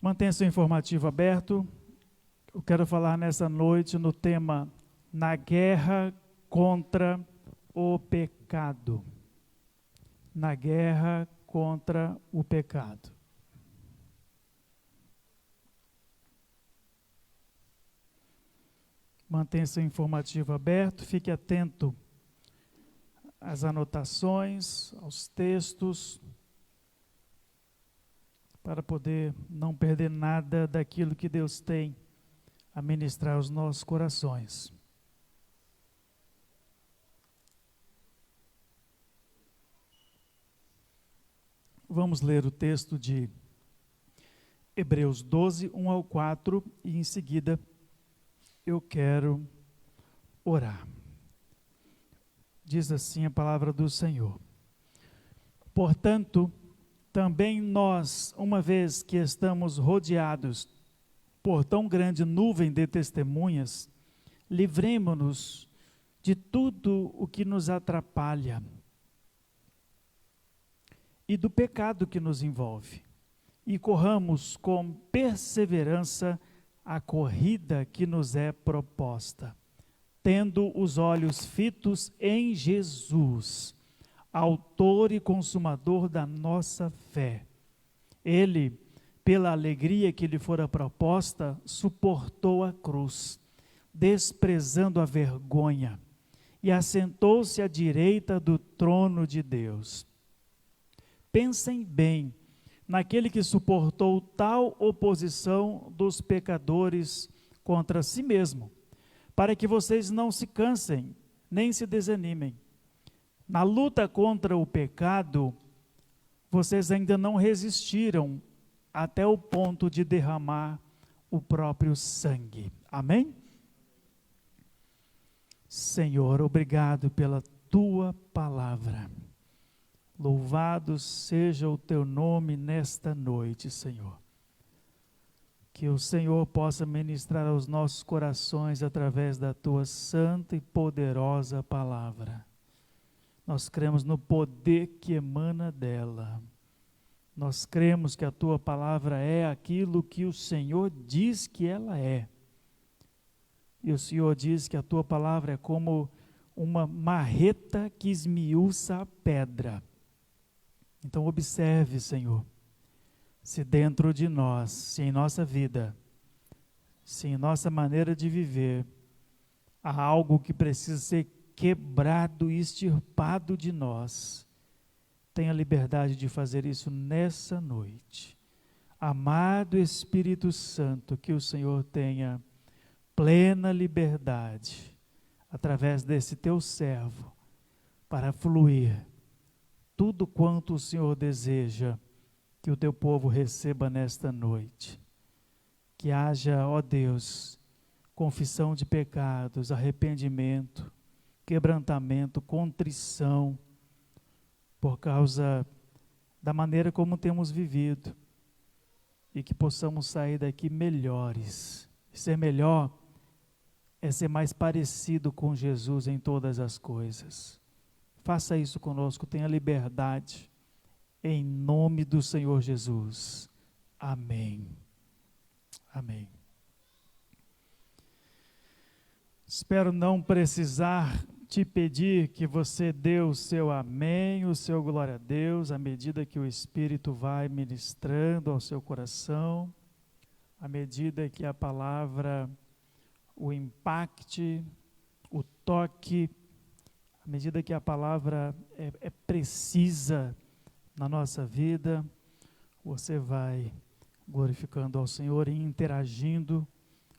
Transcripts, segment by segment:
Mantenha seu informativo aberto. Eu quero falar nessa noite no tema Na Guerra contra o Pecado. Na guerra contra o pecado. Mantenha seu informativo aberto, fique atento às anotações, aos textos, para poder não perder nada daquilo que Deus tem a ministrar aos nossos corações. Vamos ler o texto de Hebreus 12, 1 ao 4, e em seguida eu quero orar. Diz assim a palavra do Senhor. Portanto, também nós, uma vez que estamos rodeados por tão grande nuvem de testemunhas, livremo-nos de tudo o que nos atrapalha e do pecado que nos envolve, e corramos com perseverança a corrida que nos é proposta, tendo os olhos fitos em Jesus, autor e consumador da nossa fé. Ele, pela alegria que lhe fora proposta, suportou a cruz, desprezando a vergonha, e assentou-se à direita do trono de Deus. Pensem bem naquele que suportou tal oposição dos pecadores contra si mesmo, para que vocês não se cansem, nem se desanimem. Na luta contra o pecado, vocês ainda não resistiram até o ponto de derramar o próprio sangue. Amém? Senhor, obrigado pela tua palavra. Louvado seja o teu nome nesta noite, Senhor. Que o Senhor possa ministrar aos nossos corações através da tua santa e poderosa palavra. Nós cremos no poder que emana dela. Nós cremos que a tua palavra é aquilo que o Senhor diz que ela é. E o Senhor diz que a tua palavra é como uma marreta que esmiuça a pedra. Então observe, Senhor, se dentro de nós, se em nossa vida, se em nossa maneira de viver, há algo que precisa ser quebrado e extirpado de nós, tenha liberdade de fazer isso nessa noite. Amado Espírito Santo, que o Senhor tenha plena liberdade, através desse teu servo, para fluir tudo quanto o Senhor deseja que o teu povo receba nesta noite. Que haja, ó Deus, confissão de pecados, arrependimento, quebrantamento, contrição, por causa da maneira como temos vivido, e que possamos sair daqui melhores. Ser melhor é ser mais parecido com Jesus em todas as coisas. Faça isso conosco, tenha liberdade, em nome do Senhor Jesus. Amém. Amém. Espero não precisar te pedir que você dê o seu amém, o seu glória a Deus, à medida que o Espírito vai ministrando ao seu coração, à medida que a palavra o impacte, o toque, à medida que a palavra é precisa na nossa vida, você vai glorificando ao Senhor e interagindo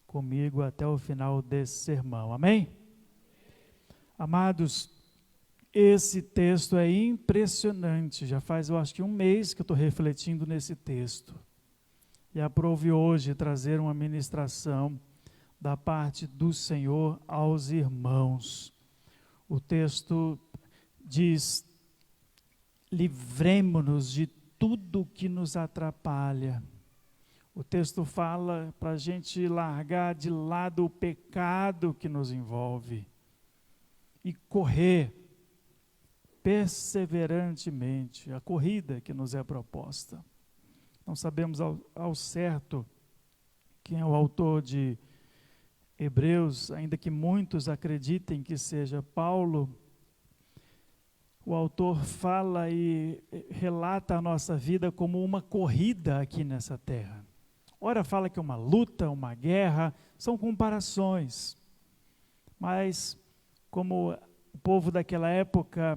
comigo até o final desse sermão. Amém? Amados, esse texto é impressionante. Já faz, eu acho que um mês que eu estou refletindo nesse texto. E aprove hoje trazer uma ministração da parte do Senhor aos irmãos. O texto diz: livremo-nos de tudo que nos atrapalha. O texto fala para a gente largar de lado o pecado que nos envolve e correr perseverantemente a corrida que nos é proposta, Não sabemos ao certo quem é o autor de Hebreus, ainda que muitos acreditem que seja Paulo. O autor fala e relata a nossa vida como uma corrida aqui nessa terra. Ora fala que é uma luta, uma guerra, são comparações. Mas como o povo daquela época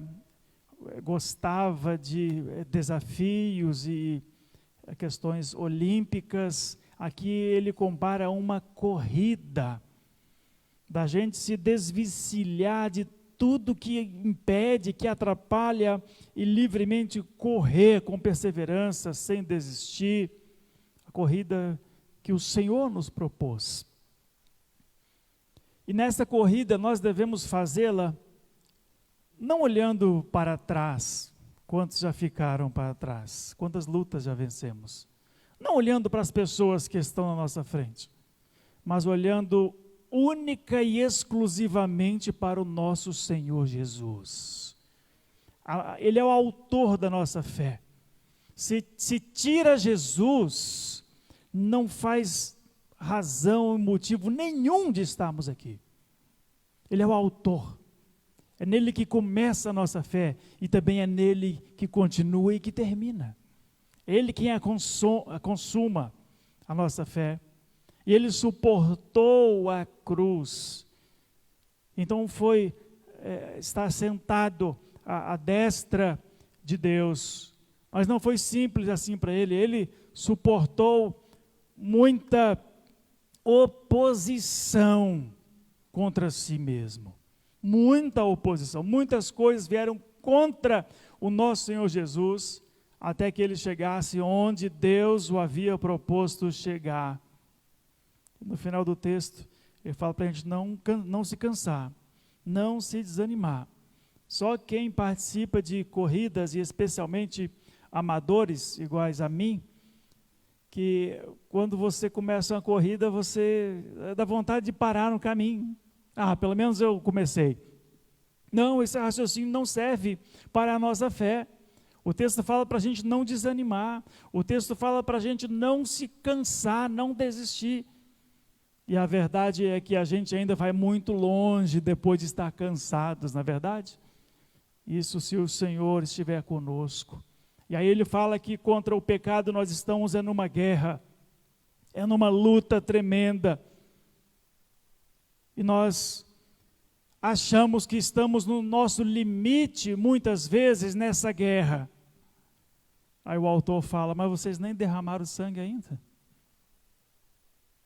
gostava de desafios e questões olímpicas, aqui ele compara uma corrida, da gente se desvencilhar de tudo que impede, que atrapalha e livremente correr com perseverança, sem desistir, a corrida que o Senhor nos propôs. E nessa corrida nós devemos fazê-la não olhando para trás, quantos já ficaram para trás, quantas lutas já vencemos, não olhando para as pessoas que estão na nossa frente, mas olhando única e exclusivamente para o nosso Senhor Jesus. Ele é o autor da nossa fé. Se tira Jesus, não faz razão e motivo nenhum de estarmos aqui. Ele é o autor. É nele que começa a nossa fé e também é nele que continua e que termina. Ele quem consuma a nossa fé. E ele suportou a cruz. Então está sentado à destra de Deus. Mas não foi simples assim para ele. Ele suportou muita oposição contra si mesmo. Muita oposição. Muitas coisas vieram contra o nosso Senhor Jesus, até que ele chegasse onde Deus o havia proposto chegar. No final do texto, ele fala para a gente não se cansar, não se desanimar. Só quem participa de corridas, e especialmente amadores iguais a mim, que quando você começa uma corrida, você dá vontade de parar no caminho. Pelo menos eu comecei. Não, esse raciocínio não serve para a nossa fé. O texto fala para a gente não desanimar, o texto fala para a gente não se cansar, não desistir. E a verdade é que a gente ainda vai muito longe depois de estar cansados, não é verdade? Isso se o Senhor estiver conosco. E aí ele fala que contra o pecado nós estamos numa guerra, numa luta tremenda. E nós achamos que estamos no nosso limite, muitas vezes, nessa guerra. Aí o autor fala, mas vocês nem derramaram sangue ainda?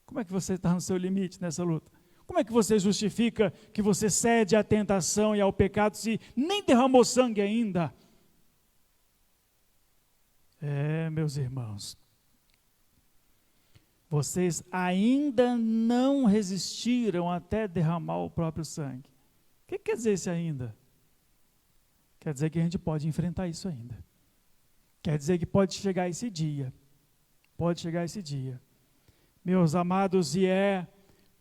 Como é que você está no seu limite nessa luta? Como é que você justifica que você cede à tentação e ao pecado se nem derramou sangue ainda? Meus irmãos, vocês ainda não resistiram até derramar o próprio sangue. O que quer dizer esse ainda? Quer dizer que a gente pode enfrentar isso ainda. Quer dizer que pode chegar esse dia. Pode chegar esse dia. Meus amados, e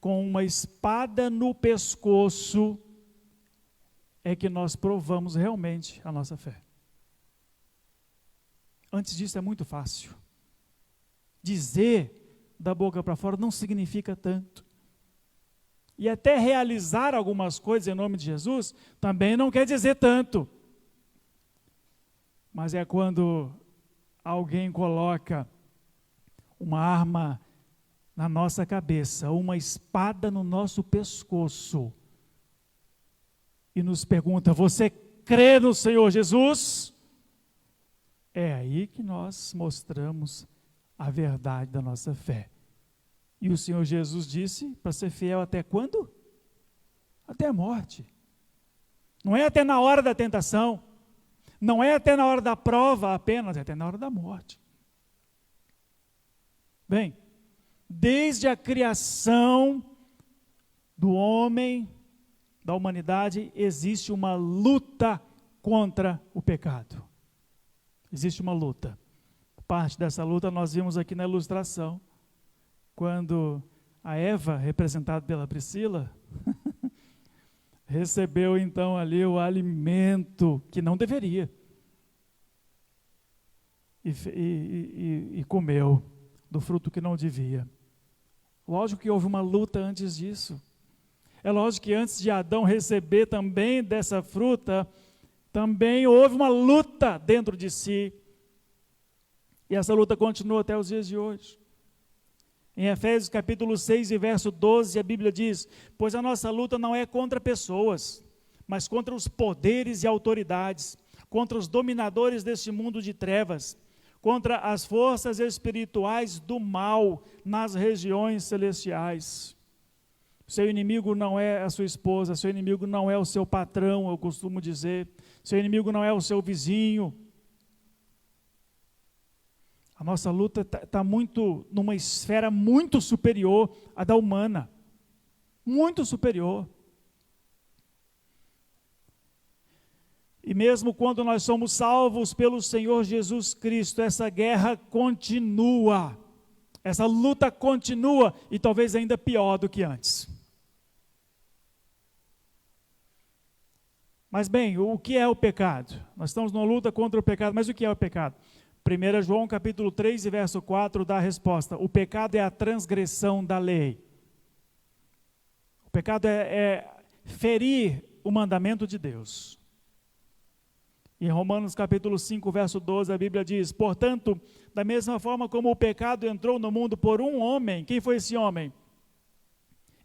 com uma espada no pescoço é que nós provamos realmente a nossa fé. Antes disso é muito fácil. Dizer da boca para fora não significa tanto. E até realizar algumas coisas em nome de Jesus também não quer dizer tanto. Mas é quando alguém coloca uma arma na nossa cabeça, uma espada no nosso pescoço e nos pergunta, você crê no Senhor Jesus? É aí que nós mostramos a verdade da nossa fé. E o Senhor Jesus disse para ser fiel até quando? Até a morte. Não é até na hora da tentação, não é até na hora da prova apenas, é até na hora da morte. Bem, desde a criação do homem, da humanidade, existe uma luta contra o pecado. Existe uma luta. Parte dessa luta nós vimos aqui na ilustração, quando a Eva, representada pela Priscila, recebeu então ali o alimento que não deveria. e comeu do fruto que não devia. Lógico que houve uma luta antes disso. É lógico que antes de Adão receber também dessa fruta, também houve uma luta dentro de si. E essa luta continua até os dias de hoje. Em Efésios capítulo 6 e verso 12, a Bíblia diz: pois a nossa luta não é contra pessoas, mas contra os poderes e autoridades, contra os dominadores deste mundo de trevas, contra as forças espirituais do mal nas regiões celestiais. Seu inimigo não é a sua esposa, seu inimigo não é o seu patrão, eu costumo dizer, seu inimigo não é o seu vizinho. A nossa luta está muito, numa esfera muito superior à da humana, muito superior. E mesmo quando nós somos salvos pelo Senhor Jesus Cristo, essa guerra continua, essa luta continua, e talvez ainda pior do que antes. Mas bem, o que é o pecado? Nós estamos numa luta contra o pecado, mas o que é o pecado? 1 João capítulo 3 e verso 4 dá a resposta: o pecado é a transgressão da lei. O pecado é ferir o mandamento de Deus. Em Romanos capítulo 5, verso 12, a Bíblia diz: portanto, da mesma forma como o pecado entrou no mundo por um homem, quem foi esse homem?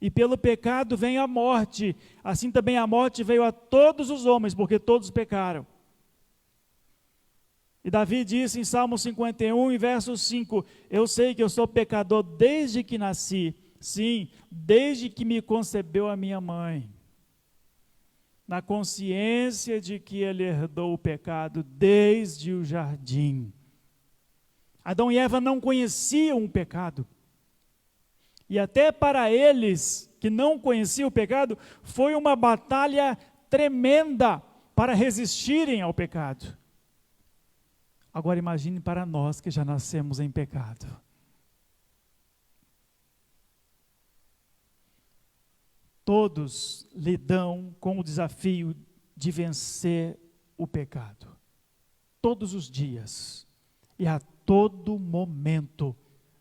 E pelo pecado vem a morte, assim também a morte veio a todos os homens, porque todos pecaram. E Davi disse em Salmo 51, em verso 5, eu sei que eu sou pecador desde que nasci, sim, desde que me concebeu a minha mãe. Na consciência de que ele herdou o pecado desde o jardim. Adão e Eva não conheciam o pecado. E até para eles, que não conheciam o pecado, foi uma batalha tremenda para resistirem ao pecado. Agora imagine para nós que já nascemos em pecado. Todos lidam com o desafio de vencer o pecado. Todos os dias. E a todo momento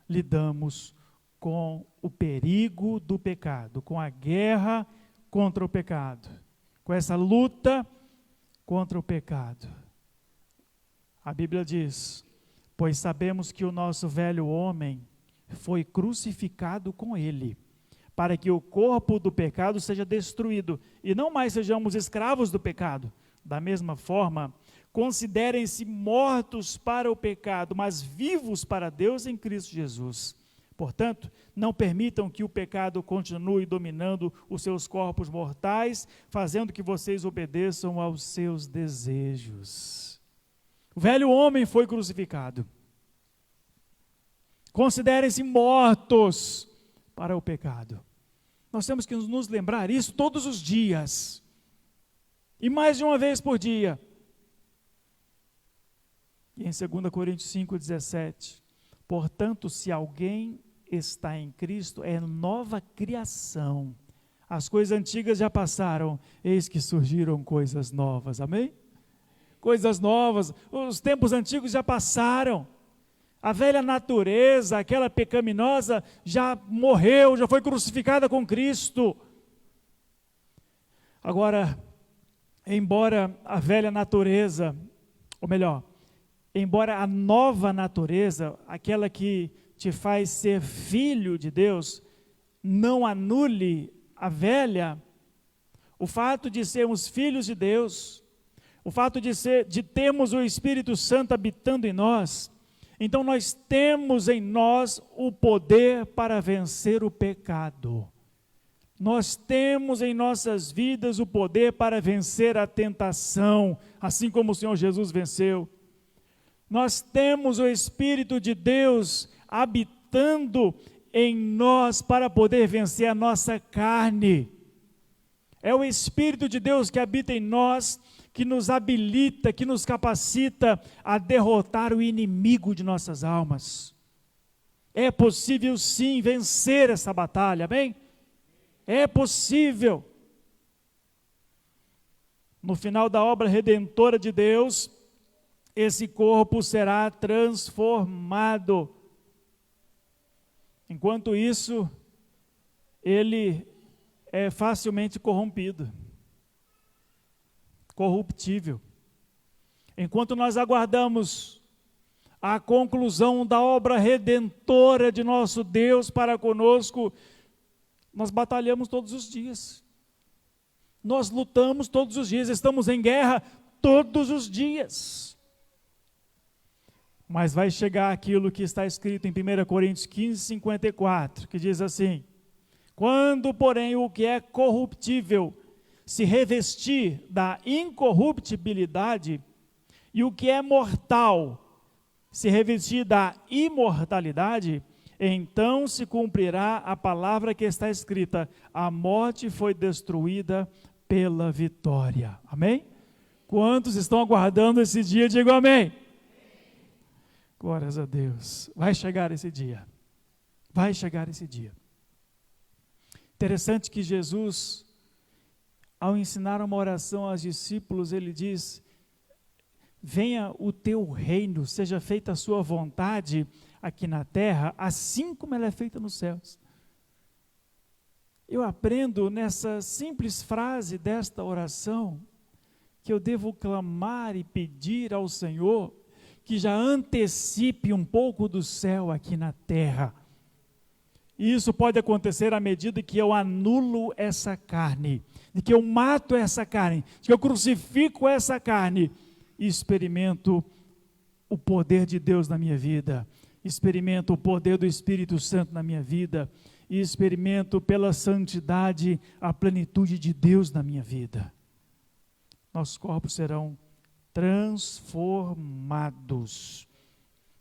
lidamos com o perigo do pecado, com a guerra contra o pecado, com essa luta contra o pecado. A Bíblia diz: pois sabemos que o nosso velho homem foi crucificado com ele, para que o corpo do pecado seja destruído, e não mais sejamos escravos do pecado. Da mesma forma, considerem-se mortos para o pecado, mas vivos para Deus em Cristo Jesus. Portanto, não permitam que o pecado continue dominando os seus corpos mortais, fazendo que vocês obedeçam aos seus desejos. O velho homem foi crucificado. Considerem-se mortos para o pecado. Nós temos que nos lembrar isso todos os dias. E mais de uma vez por dia. E em 2 Coríntios 5,17, portanto, se alguém está em Cristo, é nova criação. As coisas antigas já passaram, eis que surgiram coisas novas. Amém? Coisas novas, os tempos antigos já passaram. A velha natureza, aquela pecaminosa, já morreu, já foi crucificada com Cristo. Agora, embora a velha natureza, ou melhor, embora a nova natureza, aquela que te faz ser filho de Deus, não anule a velha, o fato de sermos filhos de Deus, o fato de termos o Espírito Santo habitando em nós, então nós temos em nós o poder para vencer o pecado. Nós temos em nossas vidas o poder para vencer a tentação, assim como o Senhor Jesus venceu. Nós temos o Espírito de Deus habitando em nós para poder vencer a nossa carne. É o Espírito de Deus que habita em nós, que nos habilita, que nos capacita a derrotar o inimigo de nossas almas. É possível sim vencer essa batalha, amém? É possível. No final da obra redentora de Deus, esse corpo será transformado. Enquanto isso, ele é facilmente corrompido, corruptível. Enquanto nós aguardamos a conclusão da obra redentora de nosso Deus para conosco, nós batalhamos todos os dias. Nós lutamos todos os dias, estamos em guerra todos os dias. Mas vai chegar aquilo que está escrito em 1 Coríntios 15, 54, que diz assim: quando, porém, o que é corruptível se revestir da incorruptibilidade, e o que é mortal se revestir da imortalidade, então se cumprirá a palavra que está escrita: a morte foi destruída pela vitória. Amém? Quantos estão aguardando esse dia? Digam amém. Glórias a Deus. Vai chegar esse dia. Vai chegar esse dia. Interessante que Jesus, ao ensinar uma oração aos discípulos, ele diz: venha o teu reino, seja feita a sua vontade aqui na terra, assim como ela é feita nos céus. Eu aprendo nessa simples frase desta oração que eu devo clamar e pedir ao Senhor que já antecipe um pouco do céu aqui na terra. E isso pode acontecer à medida que eu anulo essa carne, de que eu mato essa carne, de que eu crucifico essa carne e experimento o poder de Deus na minha vida, experimento o poder do Espírito Santo na minha vida, e experimento pela santidade a plenitude de Deus na minha vida. Nossos corpos serão transformados.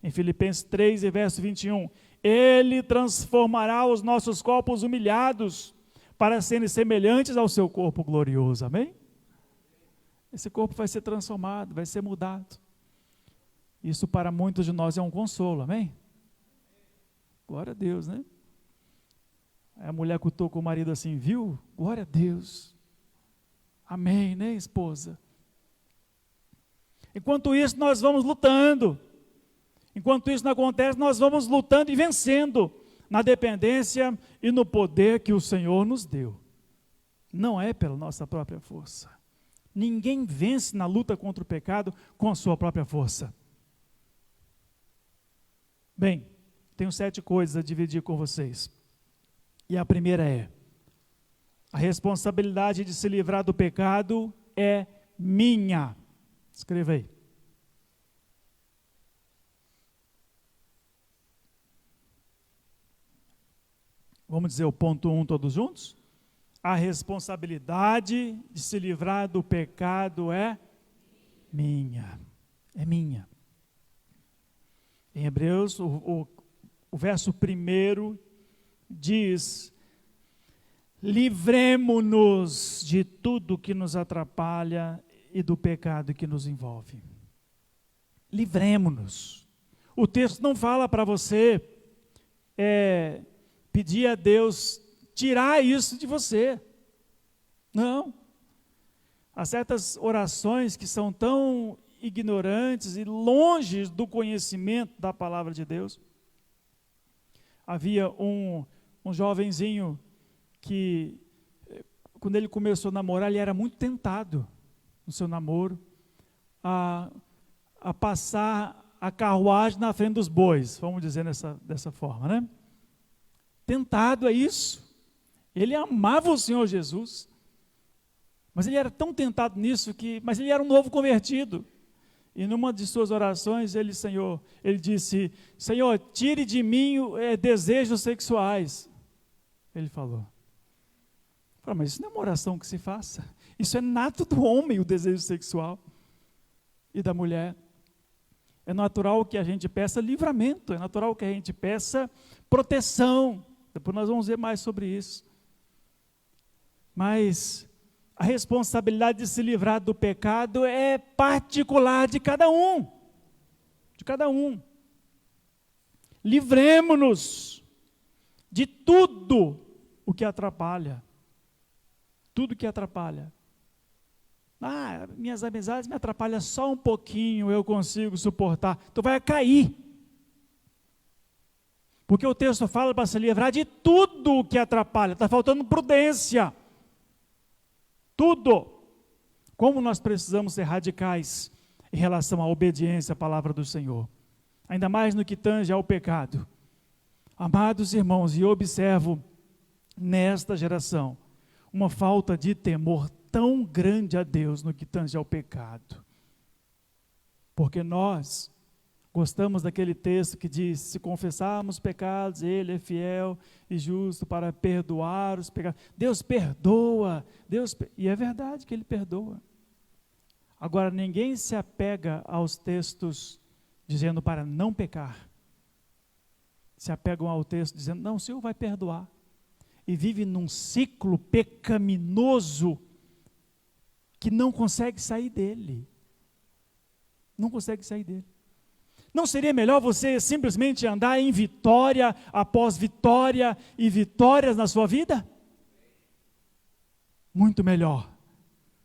Em Filipenses 3, verso 21, Ele transformará os nossos corpos humilhados para serem semelhantes ao seu corpo glorioso. Amém? Esse corpo vai ser transformado, vai ser mudado. Isso para muitos de nós é um consolo, amém? Glória a Deus, né? Aí a mulher cutou com o marido assim, viu? Glória a Deus. Amém, né, esposa? Enquanto isso, nós vamos lutando. Enquanto isso não acontece, nós vamos lutando e vencendo na dependência e no poder que o Senhor nos deu. Não é pela nossa própria força. Ninguém vence na luta contra o pecado com a sua própria força. Bem, tenho 7 coisas a dividir com vocês. E a primeira é: a responsabilidade de se livrar do pecado é minha. Escreva aí. Vamos dizer o ponto 1 todos juntos? A responsabilidade de se livrar do pecado é minha. É minha. Em Hebreus, o verso 1 diz: livremo-nos de tudo que nos atrapalha e do pecado que nos envolve. Livremo-nos. O texto não fala para você pedir a Deus tirar isso de você. Não. Há certas orações que são tão ignorantes e longe do conhecimento da palavra de Deus. Havia um jovenzinho que, quando ele começou a namorar, ele era muito tentado no seu namoro a passar a carruagem na frente dos bois, vamos dizer dessa forma, né? Tentado a isso. Ele amava o Senhor Jesus, mas ele era tão tentado nisso mas ele era um novo convertido. E numa de suas orações, ele disse: Senhor, tire de mim desejos sexuais. Ele falou. Mas isso não é uma oração que se faça. Isso é nato do homem, o desejo sexual. E da mulher. É natural que a gente peça livramento, é natural que a gente peça proteção. Depois nós vamos ver mais sobre isso. Mas a responsabilidade de se livrar do pecado é particular de cada um. De cada um. Livremo-nos de tudo o que atrapalha. Tudo que atrapalha. Minhas amizades me atrapalham só um pouquinho, eu consigo suportar. Tu vai cair. Porque o texto fala para se livrar de tudo que atrapalha. Está faltando prudência. Tudo. Como nós precisamos ser radicais em relação à obediência à palavra do Senhor. Ainda mais no que tange ao pecado. Amados irmãos, e observo nesta geração uma falta de temor tão grande a Deus no que tange ao pecado. Porque nós gostamos daquele texto que diz, se confessarmos pecados, Ele é fiel e justo para perdoar os pecados. Deus perdoa, e é verdade que Ele perdoa. Agora, ninguém se apega aos textos dizendo para não pecar. Se apegam ao texto dizendo, não, o Senhor vai perdoar. E vive num ciclo pecaminoso que não consegue sair dele. Não consegue sair dele. Não seria melhor você simplesmente andar em vitória após vitória e vitórias na sua vida? Muito melhor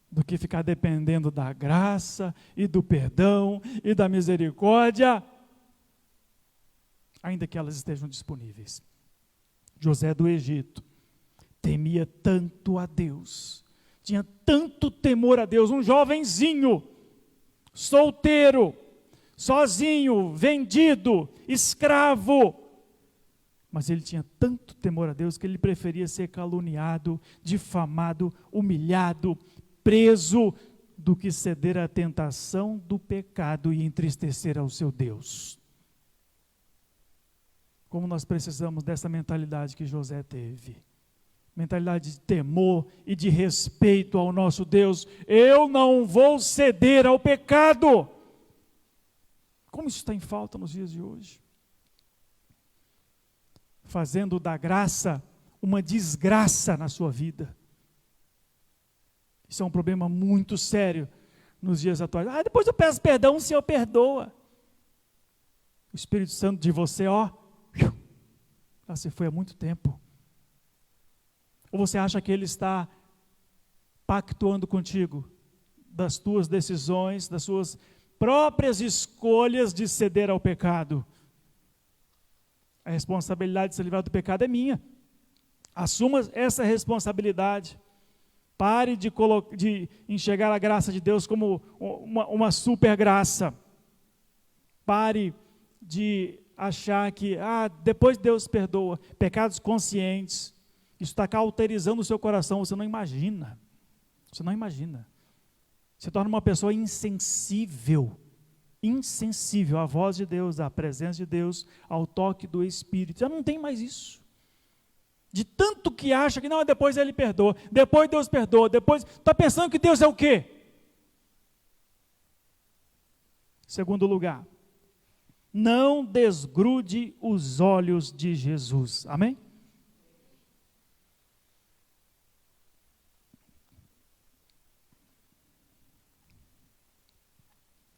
do que ficar dependendo da graça e do perdão e da misericórdia, ainda que elas estejam disponíveis. José do Egito temia tanto a Deus, tinha tanto temor a Deus, um jovenzinho, solteiro, sozinho, vendido, escravo, mas ele tinha tanto temor a Deus que ele preferia ser caluniado, difamado, humilhado, preso, do que ceder à tentação do pecado e entristecer ao seu Deus. Como nós precisamos dessa mentalidade que José teve. Mentalidade de temor e de respeito ao nosso Deus. Eu não vou ceder ao pecado. Como isso está em falta nos dias de hoje? Fazendo da graça uma desgraça na sua vida. Isso é um problema muito sério nos dias atuais. Depois eu peço perdão, o Senhor perdoa. O Espírito Santo de você, já se foi há muito tempo. Ou você acha que Ele está pactuando contigo das tuas decisões, das suas próprias escolhas de ceder ao pecado? A responsabilidade de se livrar do pecado é minha. Assuma essa responsabilidade. Pare de enxergar a graça de Deus como uma super graça. Pare de achar que, depois Deus perdoa. Pecados conscientes. Isso está cauterizando o seu coração, você não imagina. Você não imagina. Você torna uma pessoa insensível à voz de Deus, à presença de Deus, ao toque do Espírito. Já não tem mais isso. De tanto que acha que não, depois Ele perdoa, depois Deus perdoa, depois está pensando que Deus é o quê? Segundo lugar, não desgrude os olhos de Jesus. Amém?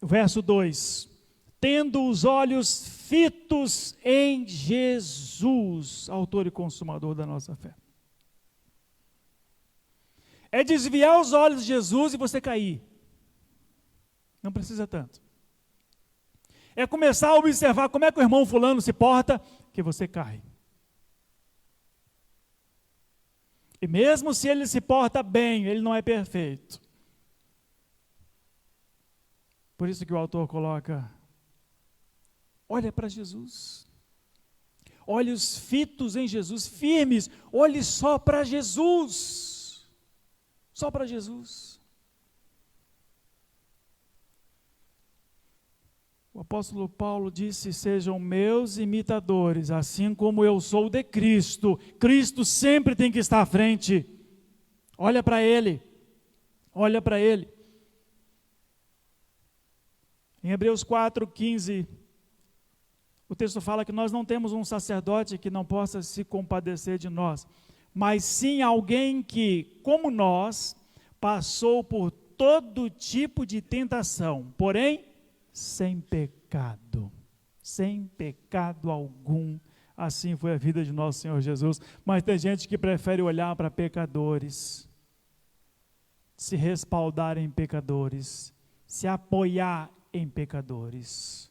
Verso 2, tendo os olhos fitos em Jesus, autor e consumador da nossa fé. É desviar os olhos de Jesus e você cair. Não precisa tanto. É começar a observar como é que o irmão fulano se porta, que você cai. E mesmo se ele se porta bem, ele não é perfeito. Por isso que o autor coloca, olha para Jesus, olhos fitos em Jesus, firmes, olhe só para Jesus, só para Jesus. O apóstolo Paulo disse, sejam meus imitadores, assim como eu sou de Cristo. Cristo sempre tem que estar à frente, olha para Ele, olha para Ele. Em Hebreus 4:15, o texto fala que nós não temos um sacerdote que não possa se compadecer de nós, mas sim alguém que, como nós, passou por todo tipo de tentação, porém, sem pecado algum. Assim foi a vida de nosso Senhor Jesus. Mas tem gente que prefere olhar para pecadores, se respaldar em pecadores, se apoiar em pecadores.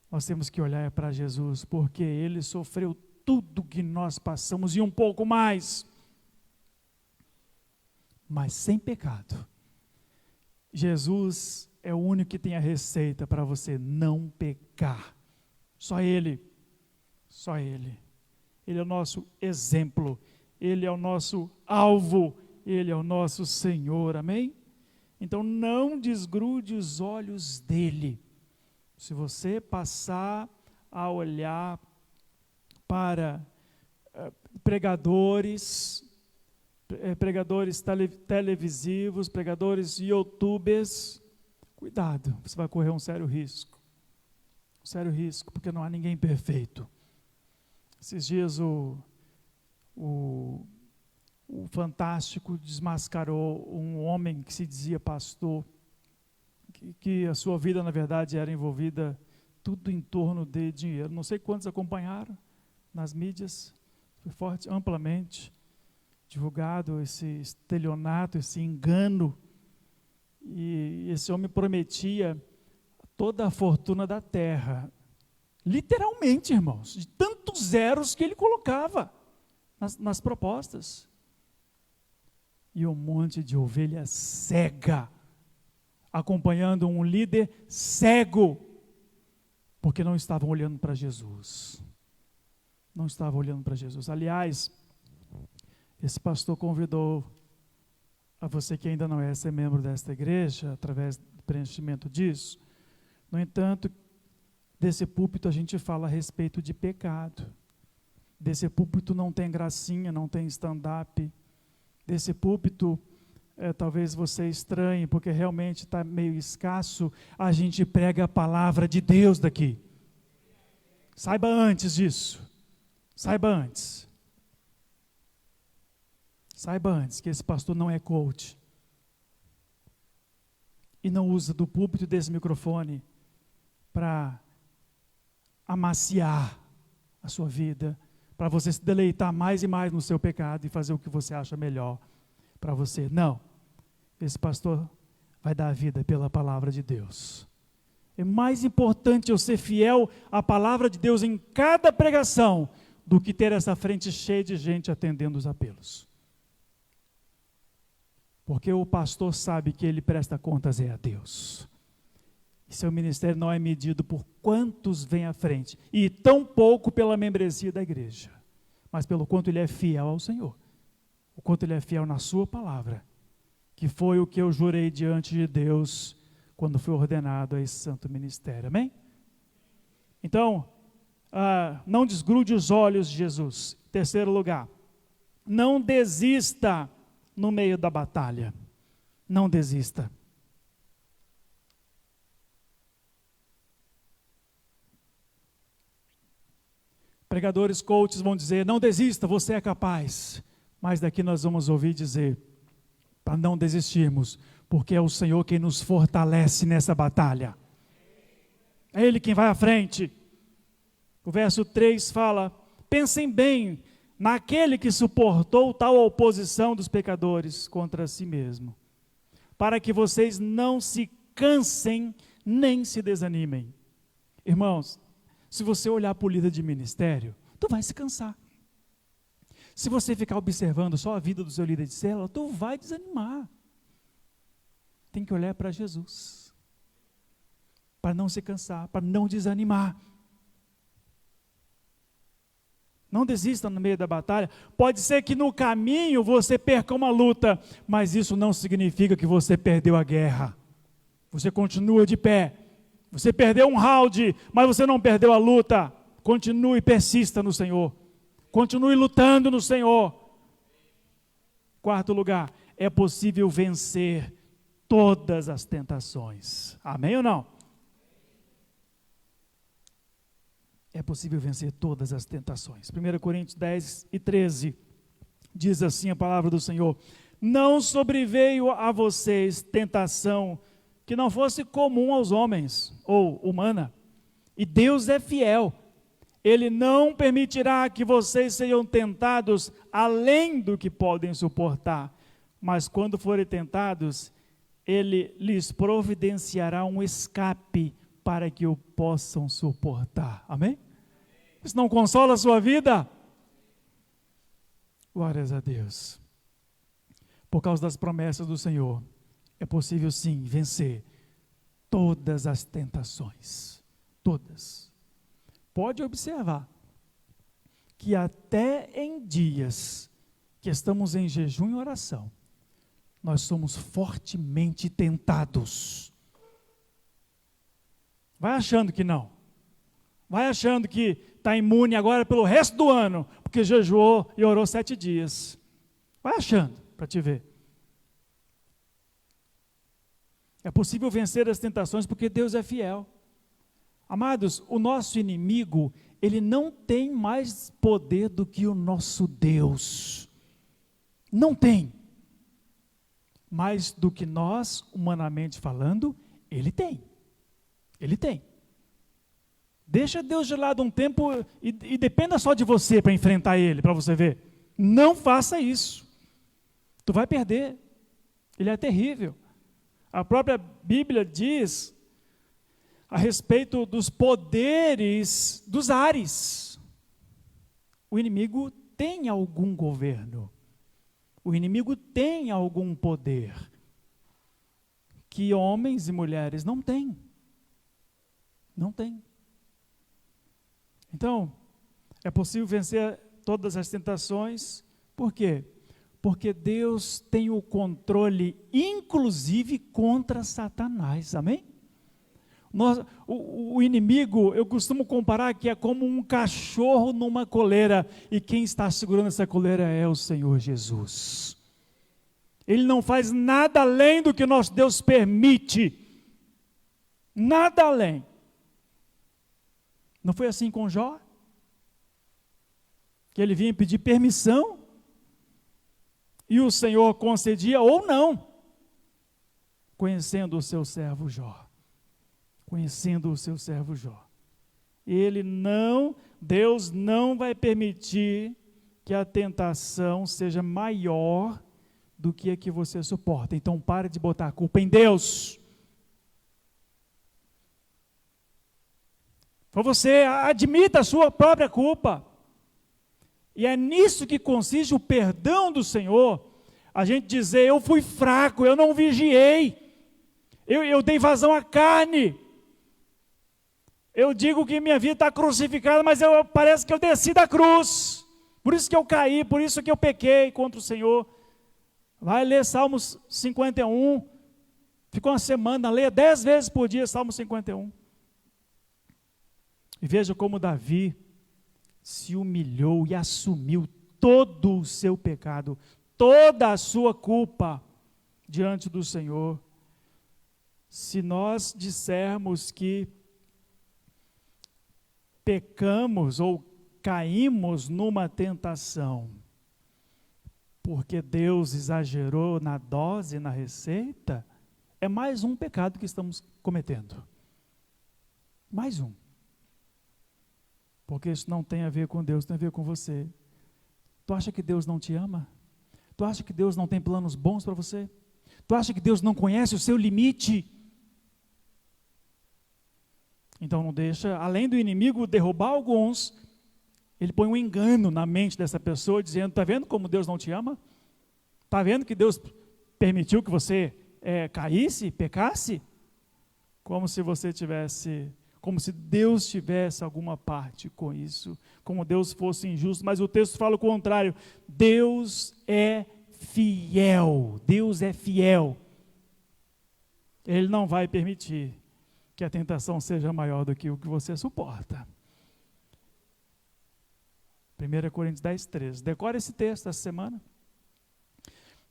Nós temos que olhar para Jesus, porque Ele sofreu tudo que nós passamos e um pouco mais, mas sem pecado. Jesus é o único que tem a receita para você não pecar. Só Ele, só Ele. Ele é o nosso exemplo, Ele é o nosso alvo, Ele é o nosso Senhor, amém? Então não desgrude os olhos dEle. Se você passar a olhar para pregadores televisivos, pregadores youtubers, cuidado, você vai correr um sério risco, porque não há ninguém perfeito. Esses dias o Fantástico desmascarou um homem que se dizia pastor, que a sua vida na verdade era envolvida tudo em torno de dinheiro. Não sei quantos acompanharam nas mídias, foi forte, amplamente divulgado esse estelionato, esse engano, e esse homem prometia toda a fortuna da terra, literalmente, irmãos, de tantos zeros que ele colocava nas propostas, e um monte de ovelha cega, acompanhando um líder cego, porque não estavam olhando para Jesus, não estavam olhando para Jesus. Aliás, esse pastor convidou a você que ainda não é ser membro desta igreja, através do preenchimento disso. No entanto, desse púlpito a gente fala a respeito de pecado. Desse púlpito não tem gracinha, não tem stand-up. Desse púlpito, talvez você estranhe, porque realmente está meio escasso, a gente prega a palavra de Deus daqui. Saiba antes disso. Saiba antes. Saiba antes que esse pastor não é coach. E não usa do púlpito desse microfone para amaciar a sua vida, para você se deleitar mais e mais no seu pecado e fazer o que você acha melhor para você. Não. Esse pastor vai dar a vida pela palavra de Deus. É mais importante eu ser fiel à palavra de Deus em cada pregação do que ter essa frente cheia de gente atendendo os apelos. Porque o pastor sabe que ele presta contas a Deus. E seu ministério não é medido por quantos vêm à frente, e tão pouco pela membresia da igreja, mas pelo quanto ele é fiel ao Senhor, o quanto ele é fiel na sua palavra, que foi o que eu jurei diante de Deus, quando fui ordenado a esse santo ministério, amém? Então, não desgrude os olhos de Jesus. Terceiro lugar, não desista no meio da batalha. Não desista. Pregadores, coaches vão dizer, não desista, você é capaz. Mas daqui nós vamos ouvir dizer, para não desistirmos, porque é o Senhor quem nos fortalece nessa batalha. É Ele quem vai à frente. O verso 3 fala, pensem bem naquele que suportou tal oposição dos pecadores contra si mesmo, para que vocês não se cansem nem se desanimem. Irmãos, se você olhar para o líder de ministério, tu vai se cansar. Se você ficar observando só a vida do seu líder de célula, tu vai desanimar. Tem que olhar para Jesus, para não se cansar, para não desanimar. Não desista no meio da batalha. Pode ser que no caminho você perca uma luta, mas isso não significa que você perdeu a guerra. Você continua de pé. Você perdeu um round, mas você não perdeu a luta. Continue, persista no Senhor. Continue lutando no Senhor. Quarto lugar, é possível vencer todas as tentações. Amém ou não? É possível vencer todas as tentações. 1 Coríntios 10 e 13, diz assim a palavra do Senhor, não sobreveio a vocês tentação que não fosse comum aos homens, ou humana, e Deus é fiel, Ele não permitirá que vocês sejam tentados além do que podem suportar, mas quando forem tentados, Ele lhes providenciará um escape para que o possam suportar. Amém? Isso não consola a sua vida? Glórias a Deus. Por causa das promessas do Senhor, é possível sim vencer todas as tentações. Todas. Pode observar que até em dias que estamos em jejum e oração, nós somos fortemente tentados. Vai achando que não. Vai achando que está imune agora pelo resto do ano, porque jejuou e orou 7 dias. Vai achando, para te ver. É possível vencer as tentações porque Deus é fiel. Amados, o nosso inimigo, ele não tem mais poder do que o nosso Deus. Não tem. Mais do que nós, humanamente falando, ele tem. Ele tem. Deixa Deus de lado um tempo e dependa só de você para enfrentar ele, para você ver. Não faça isso. Tu vai perder. Ele é terrível. A própria Bíblia diz a respeito dos poderes dos ares. O inimigo tem algum governo. O inimigo tem algum poder que homens e mulheres não têm. Não têm. Então, é possível vencer todas as tentações. Por quê? Porque Deus tem o controle, inclusive contra Satanás. Amém? O inimigo, eu costumo comparar que é como um cachorro numa coleira, e quem está segurando essa coleira é o Senhor Jesus. Ele não faz nada além do que nosso Deus permite. Nada além. Não foi assim com Jó? Que ele vinha pedir permissão e o Senhor concedia ou não, conhecendo o seu servo Jó. Conhecendo o seu servo Jó. Deus não vai permitir que a tentação seja maior do que a que você suporta. Então pare de botar a culpa em Deus. Para você, admita a sua própria culpa. E é nisso que consiste o perdão do Senhor. A gente dizer, eu fui fraco, eu não vigiei, eu dei vazão à carne. Eu digo que minha vida está crucificada, mas parece que eu desci da cruz. Por isso que eu caí, por isso que eu pequei contra o Senhor. Vai ler Salmos 51. Ficou uma semana, leia 10 vezes por dia Salmo 51. E veja como Davi se humilhou e assumiu todo o seu pecado, toda a sua culpa diante do Senhor. Se nós dissermos que pecamos ou caímos numa tentação, porque Deus exagerou na dose, na receita, é mais um pecado que estamos cometendo. Mais um. Porque isso não tem a ver com Deus, tem a ver com você. Tu acha que Deus não te ama? Tu acha que Deus não tem planos bons para você? Tu acha que Deus não conhece o seu limite? Então não deixa, além do inimigo derrubar alguns, ele põe um engano na mente dessa pessoa, dizendo, está vendo como Deus não te ama? Está vendo que Deus permitiu que você caísse, pecasse? Como se Deus tivesse alguma parte com isso, como Deus fosse injusto, mas o texto fala o contrário. Deus é fiel, Deus é fiel. Ele não vai permitir que a tentação seja maior do que o que você suporta. 1 Coríntios 10, 13. Decora esse texto essa semana.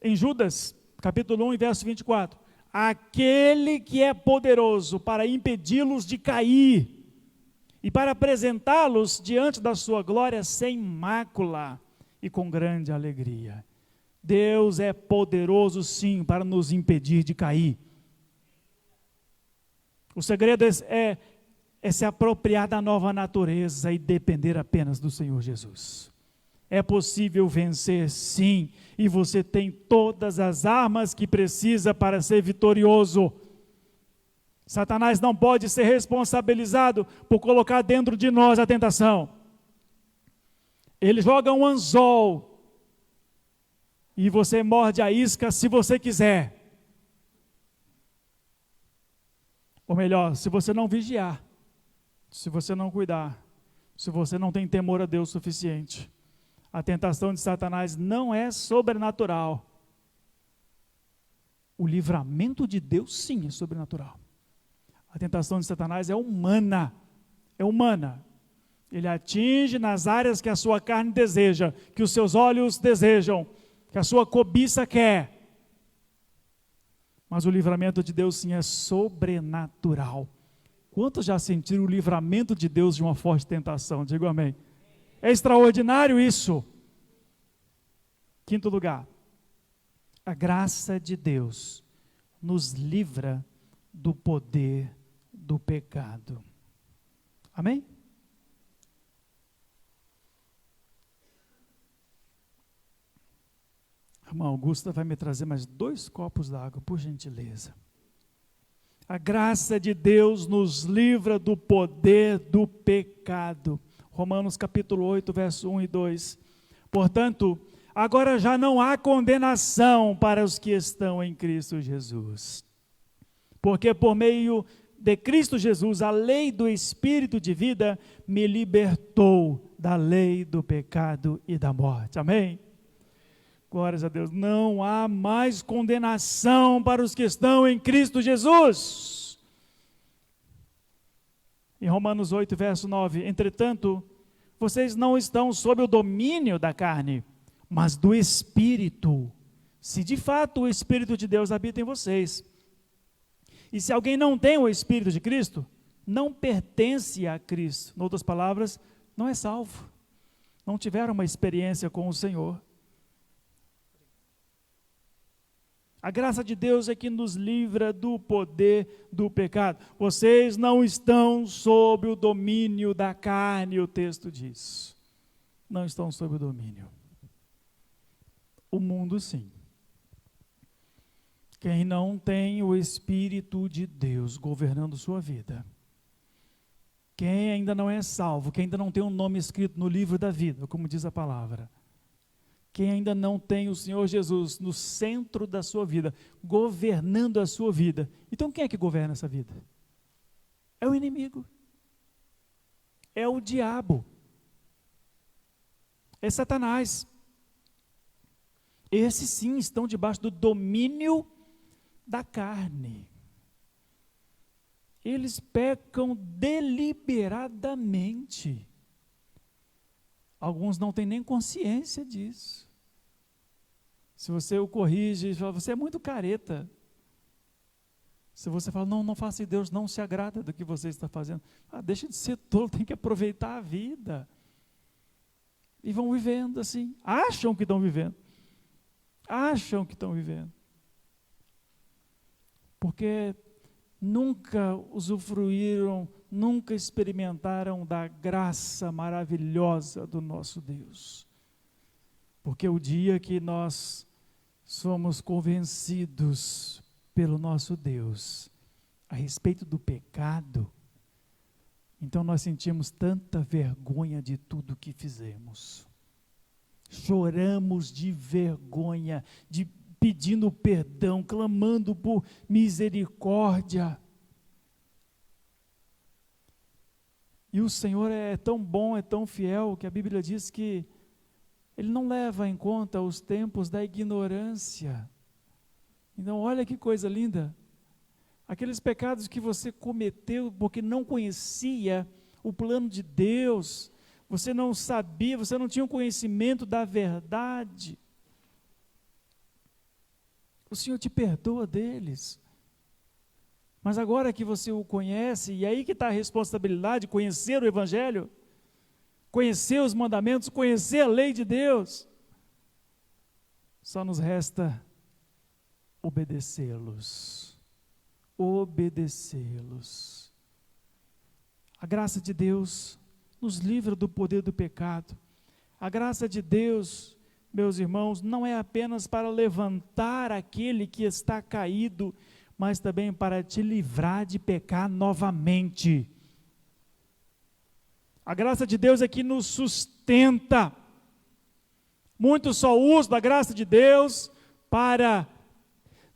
Em Judas, capítulo 1, verso 24. Aquele que é poderoso para impedi-los de cair e para apresentá-los diante da sua glória sem mácula e com grande alegria. Deus é poderoso sim para nos impedir de cair. O segredo é se apropriar da nova natureza e depender apenas do Senhor Jesus. É possível vencer, sim, e você tem todas as armas que precisa para ser vitorioso. Satanás não pode ser responsabilizado por colocar dentro de nós a tentação. Ele joga um anzol e você morde a isca se você quiser. Ou melhor, se você não vigiar, se você não cuidar, se você não tem temor a Deus o suficiente. A tentação de Satanás não é sobrenatural. O livramento de Deus, sim, é sobrenatural. A tentação de Satanás é humana. É humana. Ele atinge nas áreas que a sua carne deseja, que os seus olhos desejam, que a sua cobiça quer. Mas o livramento de Deus, sim, é sobrenatural. Quantos já sentiram o livramento de Deus de uma forte tentação? Digo amém. É extraordinário isso. Quinto lugar, a graça de Deus nos livra do poder do pecado. Amém? A irmã Augusta vai me trazer mais 2 copos d'água, por gentileza. A graça de Deus nos livra do poder do pecado. Romanos capítulo 8, verso 1 e 2. Portanto, agora já não há condenação para os que estão em Cristo Jesus. Porque por meio de Cristo Jesus, a lei do Espírito de vida me libertou da lei do pecado e da morte. Amém? Glórias a Deus. Não há mais condenação para os que estão em Cristo Jesus. Em Romanos 8, verso 9, entretanto, vocês não estão sob o domínio da carne, mas do Espírito, se de fato o Espírito de Deus habita em vocês. E se alguém não tem o Espírito de Cristo, não pertence a Cristo. Em outras palavras, não é salvo. Não tiveram uma experiência com o Senhor. A graça de Deus é que nos livra do poder do pecado. Vocês não estão sob o domínio da carne, o texto diz. Não estão sob o domínio. O mundo, sim. Quem não tem o Espírito de Deus governando sua vida, quem ainda não é salvo, quem ainda não tem um nome escrito no livro da vida, como diz a palavra, quem ainda não tem o Senhor Jesus no centro da sua vida, governando a sua vida, então quem é que governa essa vida? É o inimigo, é o diabo, é Satanás. Esses sim estão debaixo do domínio da carne. Eles pecam deliberadamente. Alguns não têm nem consciência disso. Se você o corrige, você é muito careta. Se você fala, não faça, Deus não se agrada do que você está fazendo. Deixa de ser tolo, tem que aproveitar a vida. E vão vivendo assim, acham que estão vivendo. Porque nunca usufruíram, nunca experimentaram da graça maravilhosa do nosso Deus. Porque o dia que nós somos convencidos pelo nosso Deus a respeito do pecado, então nós sentimos tanta vergonha de tudo que fizemos. Choramos de vergonha, pedindo perdão, clamando por misericórdia. E o Senhor é tão bom, é tão fiel, que a Bíblia diz que Ele não leva em conta os tempos da ignorância. Então olha que coisa linda. Aqueles pecados que você cometeu porque não conhecia o plano de Deus, você não sabia, você não tinha o conhecimento da verdade, o Senhor te perdoa deles. Mas agora que você o conhece, e aí que está a responsabilidade, conhecer o Evangelho, conhecer os mandamentos, conhecer a lei de Deus, só nos resta obedecê-los. A graça de Deus nos livra do poder do pecado. A graça de Deus, meus irmãos, não é apenas para levantar aquele que está caído, mas também para te livrar de pecar novamente. A graça de Deus é que nos sustenta. Muitos só usam a graça de Deus para,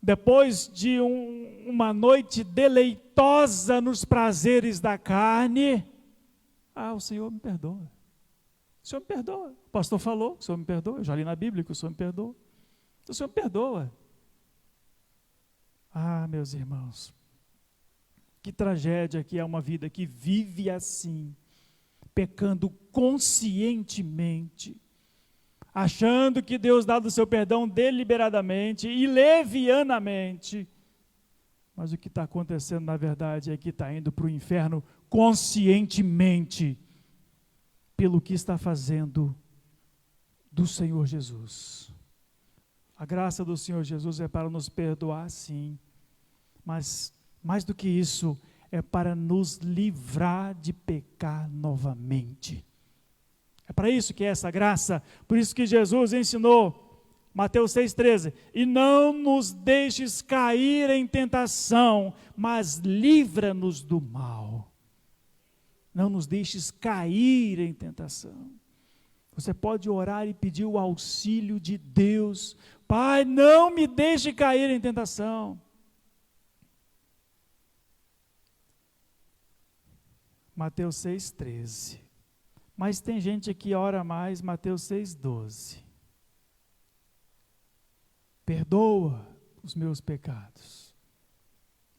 depois de uma noite deleitosa nos prazeres da carne, o Senhor me perdoa. O Senhor me perdoa. O pastor falou, o Senhor me perdoa. Eu já li na Bíblia que o Senhor me perdoa. O Senhor me perdoa. Meus irmãos, que tragédia que é uma vida que vive assim, pecando conscientemente, achando que Deus dá o seu perdão deliberadamente e levianamente, mas o que está acontecendo na verdade é que está indo para o inferno conscientemente, pelo que está fazendo do Senhor Jesus. A graça do Senhor Jesus é para nos perdoar, sim, mas mais do que isso, é para nos livrar de pecar novamente. É para isso que é essa graça. Por isso que Jesus ensinou, Mateus 6,13, e não nos deixes cair em tentação, mas livra-nos do mal. Não nos deixes cair em tentação. Você pode orar e pedir o auxílio de Deus. Pai, não me deixe cair em tentação. Mateus 6,13. Mas tem gente aqui que ora mais, Mateus 6,12. Perdoa os meus pecados.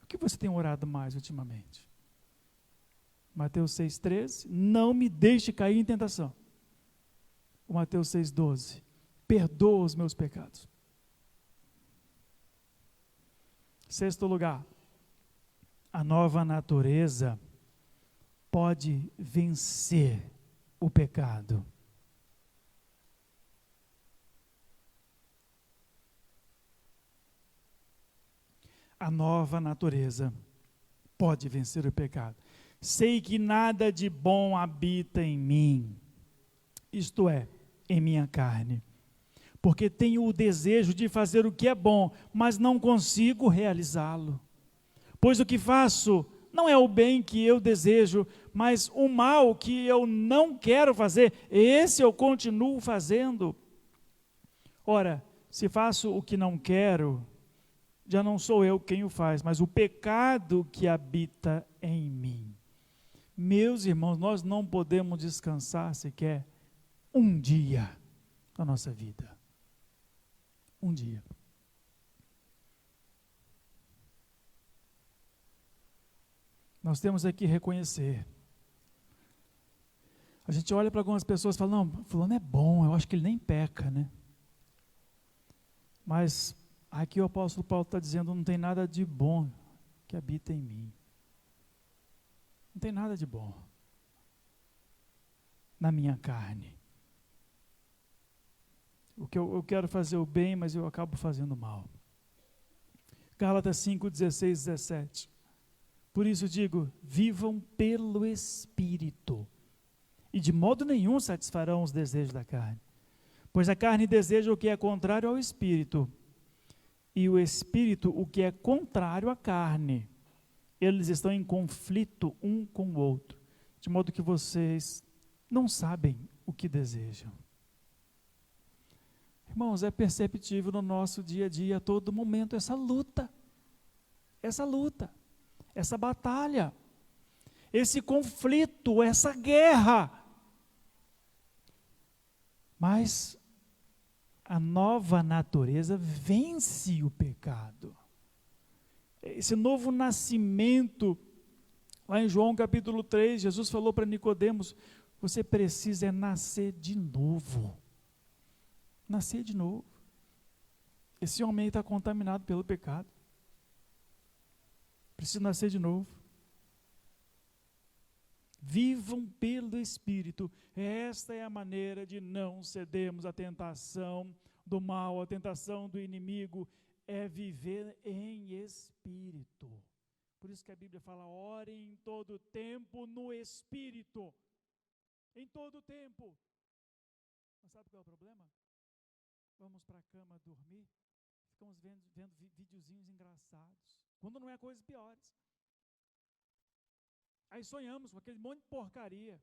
O que você tem orado mais ultimamente? Mateus 6,13. Não me deixe cair em tentação. O Mateus 6,12. Perdoa os meus pecados. Sexto lugar. A nova natureza pode vencer o pecado. A nova natureza pode vencer o pecado. Sei que nada de bom habita em mim, isto é, em minha carne, porque tenho o desejo de fazer o que é bom, mas não consigo realizá-lo. Pois o que faço não é o bem que eu desejo, mas o mal que eu não quero fazer, esse eu continuo fazendo. Ora, se faço o que não quero, já não sou eu quem o faz, mas o pecado que habita em mim. Meus irmãos, nós não podemos descansar sequer um dia da nossa vida. Um dia. Nós temos aqui reconhecer. A gente olha para algumas pessoas e fala, não, fulano é bom, eu acho que ele nem peca, né? Mas aqui o apóstolo Paulo está dizendo, não tem nada de bom que habita em mim. Não tem nada de bom na minha carne. Eu quero fazer o bem, mas eu acabo fazendo o mal. Gálatas 5, 16, 17. Por isso digo, vivam pelo Espírito, e de modo nenhum satisfarão os desejos da carne. Pois a carne deseja o que é contrário ao Espírito, e o Espírito o que é contrário à carne. Eles estão em conflito um com o outro, de modo que vocês não sabem o que desejam. Irmãos, é perceptível no nosso dia a dia, a todo momento, essa luta, essa batalha, esse conflito, essa guerra. Mas a nova natureza vence o pecado. Esse novo nascimento, lá em João capítulo 3, Jesus falou para Nicodemos, você precisa nascer de novo. Nascer de novo. Esse homem está contaminado pelo pecado. Precisa nascer de novo. Vivam pelo Espírito. Esta é a maneira de não cedermos à tentação do mal, à tentação do inimigo, é viver em Espírito. Por isso que a Bíblia fala, orem em todo tempo no Espírito. Em todo tempo. Mas sabe qual é o problema? Vamos para a cama dormir, ficamos vendo videozinhos engraçados, quando não é coisas piores. Aí sonhamos com aquele monte de porcaria.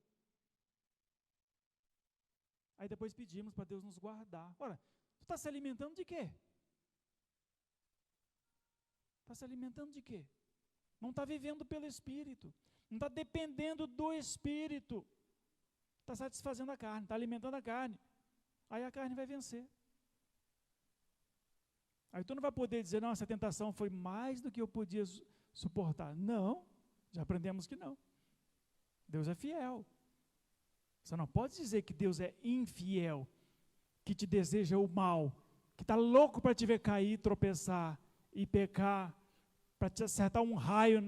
Aí depois pedimos para Deus nos guardar. Ora, tu está se alimentando de quê? Está se alimentando de quê? Não está vivendo pelo Espírito, não está dependendo do Espírito, está satisfazendo a carne, está alimentando a carne, aí a carne vai vencer. Aí tu não vai poder dizer, não, essa tentação foi mais do que eu podia suportar. Não, já aprendemos que não. Deus é fiel. Você não pode dizer que Deus é infiel, que te deseja o mal, que está louco para te ver cair, tropeçar e pecar, para te acertar um raio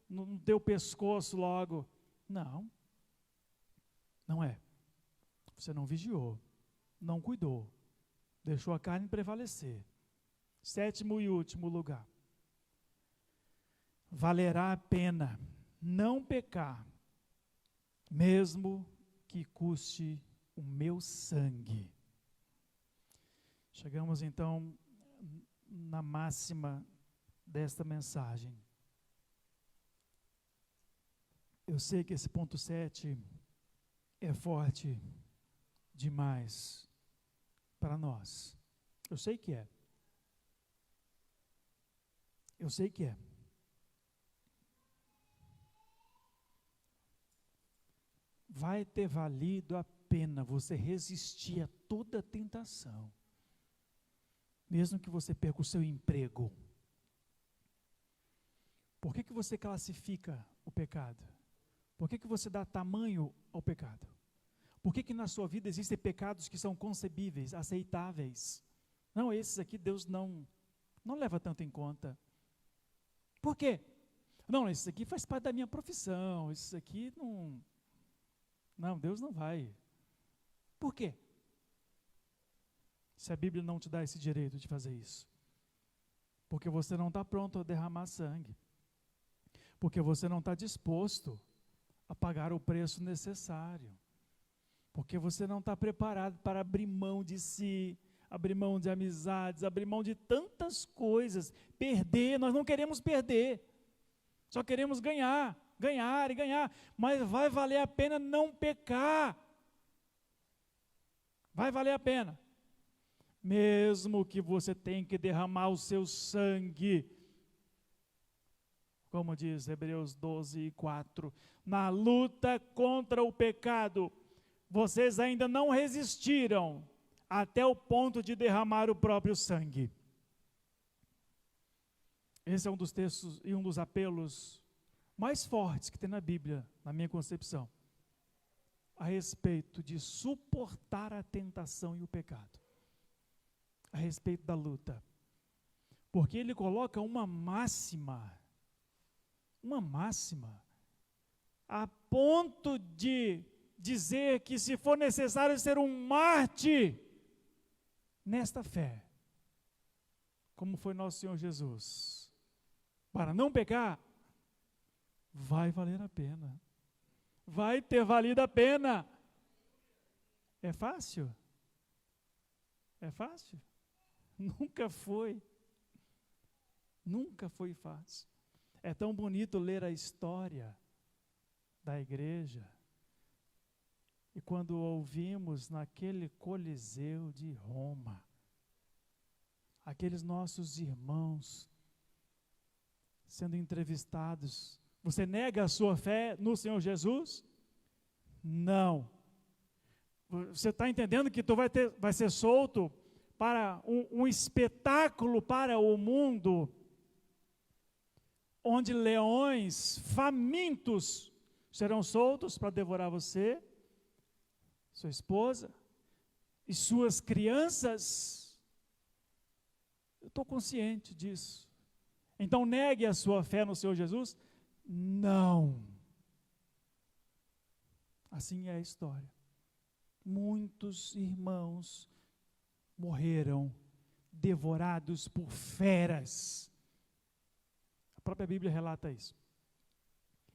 no teu pescoço logo. Não, não é. Você não vigiou, não cuidou, deixou a carne prevalecer. 7º e último lugar. Valerá a pena não pecar, mesmo que custe o meu sangue. Chegamos então na máxima desta mensagem. Eu sei que esse ponto 7 é forte demais para nós. Eu sei que é. Eu sei que é. Vai ter valido a pena você resistir a toda tentação, mesmo que você perca o seu emprego. Por que você classifica o pecado? Por que você dá tamanho ao pecado? Por que na sua vida existem pecados que são concebíveis, aceitáveis? Não, esses aqui Deus não leva tanto em conta. Por quê? Não, isso aqui faz parte da minha profissão, isso aqui não, Deus não vai. Por quê? Se a Bíblia não te dá esse direito de fazer isso. Porque você não está pronto a derramar sangue. Porque você não está disposto a pagar o preço necessário. Porque você não está preparado para abrir mão de si, abrir mão de amizades, abrir mão de tantas coisas, perder, nós não queremos perder, só queremos ganhar, ganhar e ganhar, mas vai valer a pena não pecar, vai valer a pena, mesmo que você tenha que derramar o seu sangue, como diz Hebreus 12:4, na luta contra o pecado, vocês ainda não resistiram até o ponto de derramar o próprio sangue. Esse é um dos textos e um dos apelos mais fortes que tem na Bíblia, na minha concepção, a respeito de suportar a tentação e o pecado, a respeito da luta, porque ele coloca uma máxima, a ponto de dizer que se for necessário ser um mártir nesta fé, como foi nosso Senhor Jesus, para não pecar, vai valer a pena, vai ter valido a pena. É fácil? É fácil? Nunca foi fácil. É tão bonito ler a história da igreja, e quando ouvimos naquele Coliseu de Roma, aqueles nossos irmãos sendo entrevistados, você nega a sua fé no Senhor Jesus? Não. Você está entendendo que tu vai ser solto para um espetáculo para o mundo, onde leões famintos serão soltos para devorar você, sua esposa e suas crianças? Eu estou consciente disso. Então negue a sua fé no Senhor Jesus? Não. Assim é a história. Muitos irmãos morreram devorados por feras. A própria Bíblia relata isso.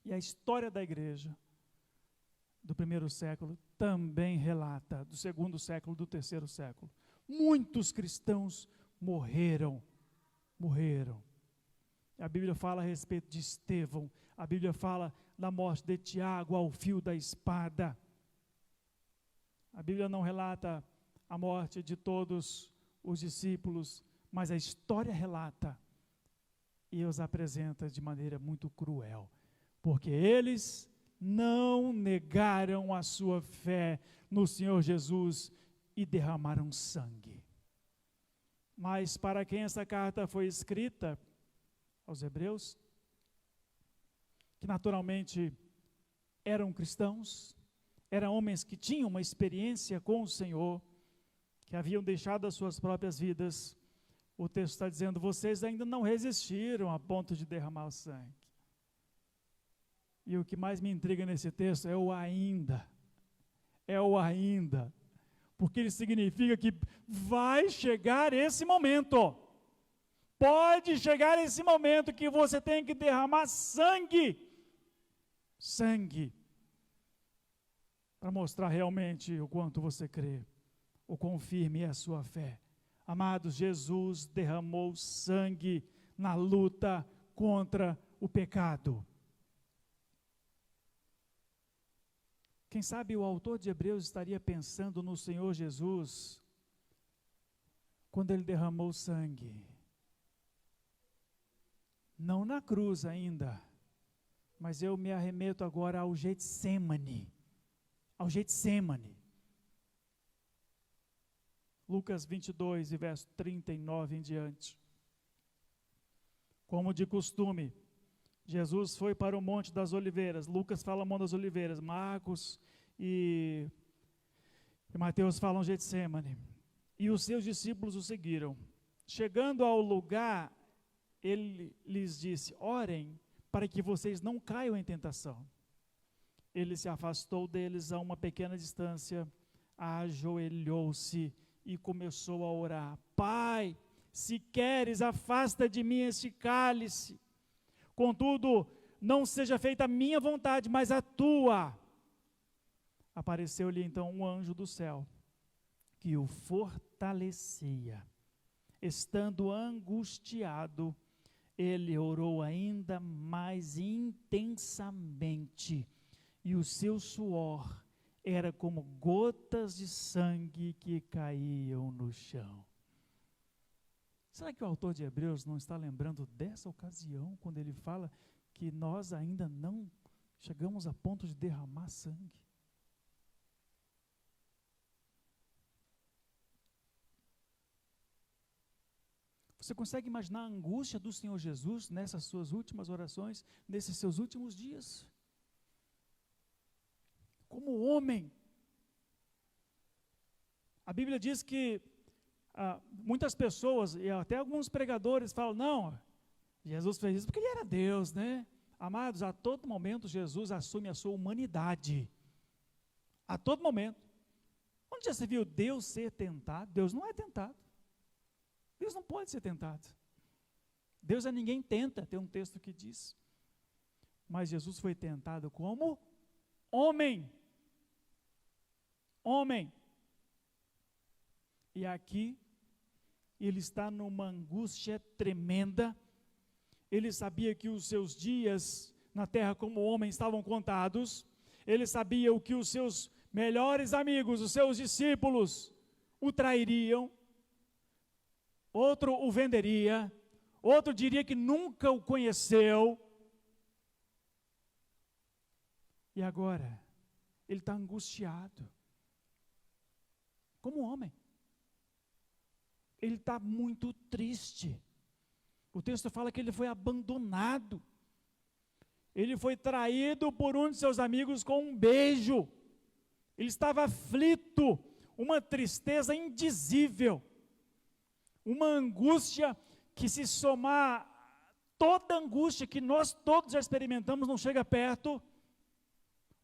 E a história da igreja do primeiro século também relata, do segundo século, do terceiro século. Muitos cristãos morreram. A Bíblia fala a respeito de Estevão, a Bíblia fala da morte de Tiago ao fio da espada. A Bíblia não relata a morte de todos os discípulos, mas a história relata e os apresenta de maneira muito cruel, porque eles não negaram a sua fé no Senhor Jesus e derramaram sangue. Mas para quem essa carta foi escrita, aos hebreus, que naturalmente eram cristãos, eram homens que tinham uma experiência com o Senhor, que haviam deixado as suas próprias vidas, o texto está dizendo, vocês ainda não resistiram a ponto de derramar o sangue. E o que mais me intriga nesse texto é o ainda, porque ele significa que vai chegar esse momento, pode chegar esse momento que você tem que derramar sangue, para mostrar realmente o quanto você crê, o quão firme é a sua fé. Amados, Jesus derramou sangue na luta contra o pecado. Quem sabe o autor de Hebreus estaria pensando no Senhor Jesus, quando ele derramou sangue. Não na cruz ainda, mas eu me arremeto agora ao Getsemane. Lucas 22, e verso 39 em diante. Como de costume, Jesus foi para o Monte das Oliveiras. Lucas fala Monte das Oliveiras, Marcos e Mateus falam Getsemane. E os seus discípulos o seguiram. Chegando ao lugar, ele lhes disse, orem para que vocês não caiam em tentação. Ele se afastou deles a uma pequena distância, ajoelhou-se e começou a orar. Pai, se queres, afasta de mim este cálice. Contudo, não seja feita a minha vontade, mas a tua. Apareceu-lhe então um anjo do céu, que o fortalecia. Estando angustiado, ele orou ainda mais intensamente, e o seu suor era como gotas de sangue que caíam no chão. Será que o autor de Hebreus não está lembrando dessa ocasião, quando ele fala que nós ainda não chegamos a ponto de derramar sangue? Você consegue imaginar a angústia do Senhor Jesus nessas suas últimas orações, nesses seus últimos dias? Como homem. A Bíblia diz que muitas pessoas, e até alguns pregadores falam, não, Jesus fez isso porque ele era Deus, né? Amados, a todo momento Jesus assume a sua humanidade. A todo momento. Onde já se viu Deus ser tentado? Deus não é tentado. Deus não pode ser tentado. Deus a ninguém tenta, tem um texto que diz. Mas Jesus foi tentado como homem. E aqui, ele está numa angústia tremenda. Ele sabia que os seus dias na terra como homem estavam contados. Ele sabia o que os seus melhores amigos, os seus discípulos, o trairiam. Outro o venderia. Outro diria que nunca o conheceu. E agora, ele está angustiado. Como homem. Ele está muito triste. O texto fala que ele foi abandonado. Ele foi traído por um de seus amigos com um beijo. Ele estava aflito, uma tristeza indizível, uma angústia que, se somar toda angústia que nós todos já experimentamos, não chega perto,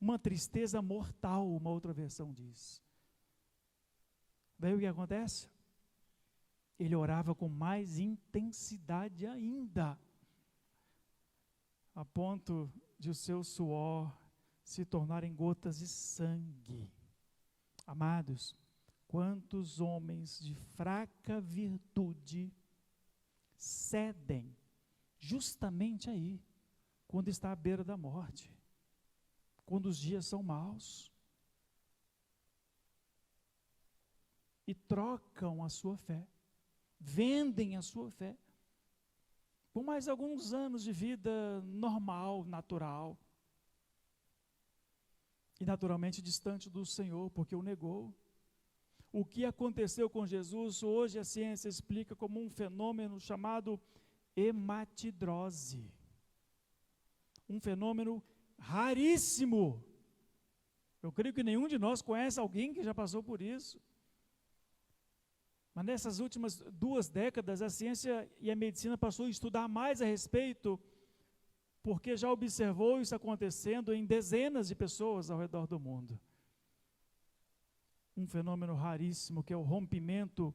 uma tristeza mortal, uma outra versão diz. Daí o que acontece? Ele orava com mais intensidade ainda, a ponto de o seu suor se tornarem gotas de sangue. Amados, quantos homens de fraca virtude cedem justamente aí, quando está à beira da morte, quando os dias são maus, e trocam a sua fé, vendem a sua fé, por mais alguns anos de vida normal, natural, e naturalmente distante do Senhor, porque o negou. O que aconteceu com Jesus, hoje a ciência explica como um fenômeno chamado hematidrose. Um fenômeno raríssimo. Eu creio que nenhum de nós conhece alguém que já passou por isso. Mas nessas últimas 2 décadas, a ciência e a medicina passou a estudar mais a respeito, porque já observou isso acontecendo em dezenas de pessoas ao redor do mundo. Um fenômeno raríssimo, que é o rompimento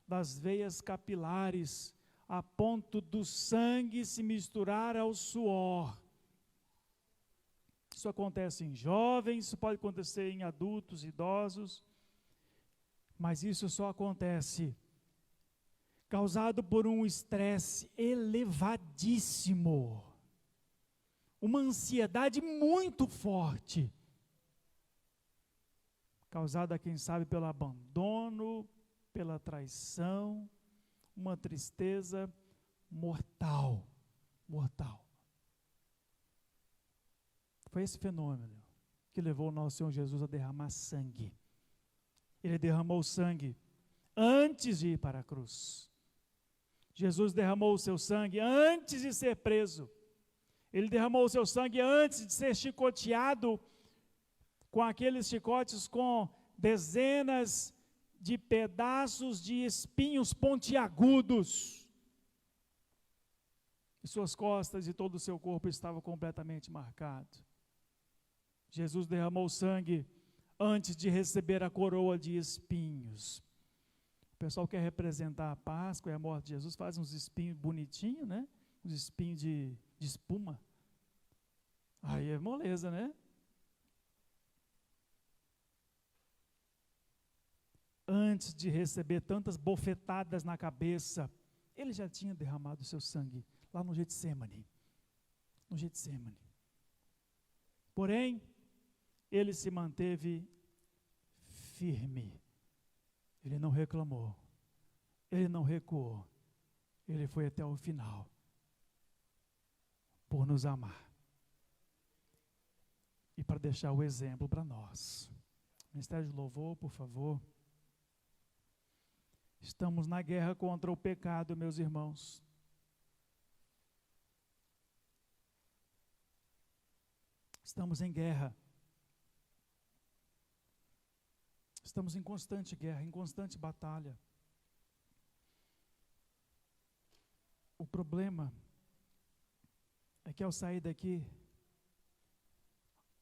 das veias capilares, a ponto do sangue se misturar ao suor. Isso acontece em jovens, isso pode acontecer em adultos, idosos, mas isso só acontece causado por um estresse elevadíssimo, uma ansiedade muito forte, causada, quem sabe, pelo abandono, pela traição, uma tristeza mortal. Foi esse fenômeno que levou o nosso Senhor Jesus a derramar sangue. Ele derramou sangue antes de ir para a cruz. Jesus derramou o seu sangue antes de ser preso. Ele derramou o seu sangue antes de ser chicoteado com aqueles chicotes com dezenas de pedaços de espinhos pontiagudos. E suas costas e todo o seu corpo estavam completamente marcados. Jesus derramou sangue antes de receber a coroa de espinhos. O pessoal quer representar a Páscoa e a morte de Jesus, faz uns espinhos bonitinhos, né? Uns espinhos de espuma. Aí é moleza, né? Antes de receber tantas bofetadas na cabeça, ele já tinha derramado o seu sangue lá no Getsemane. No Getsemane. Porém, ele se manteve firme. Ele não reclamou. Ele não recuou. Ele foi até o final. Por nos amar. E para deixar o exemplo para nós. Ministério de Louvor, por favor. Estamos na guerra contra o pecado, meus irmãos. Estamos em guerra. Estamos em constante guerra, em constante batalha. O problema é que ao sair daqui,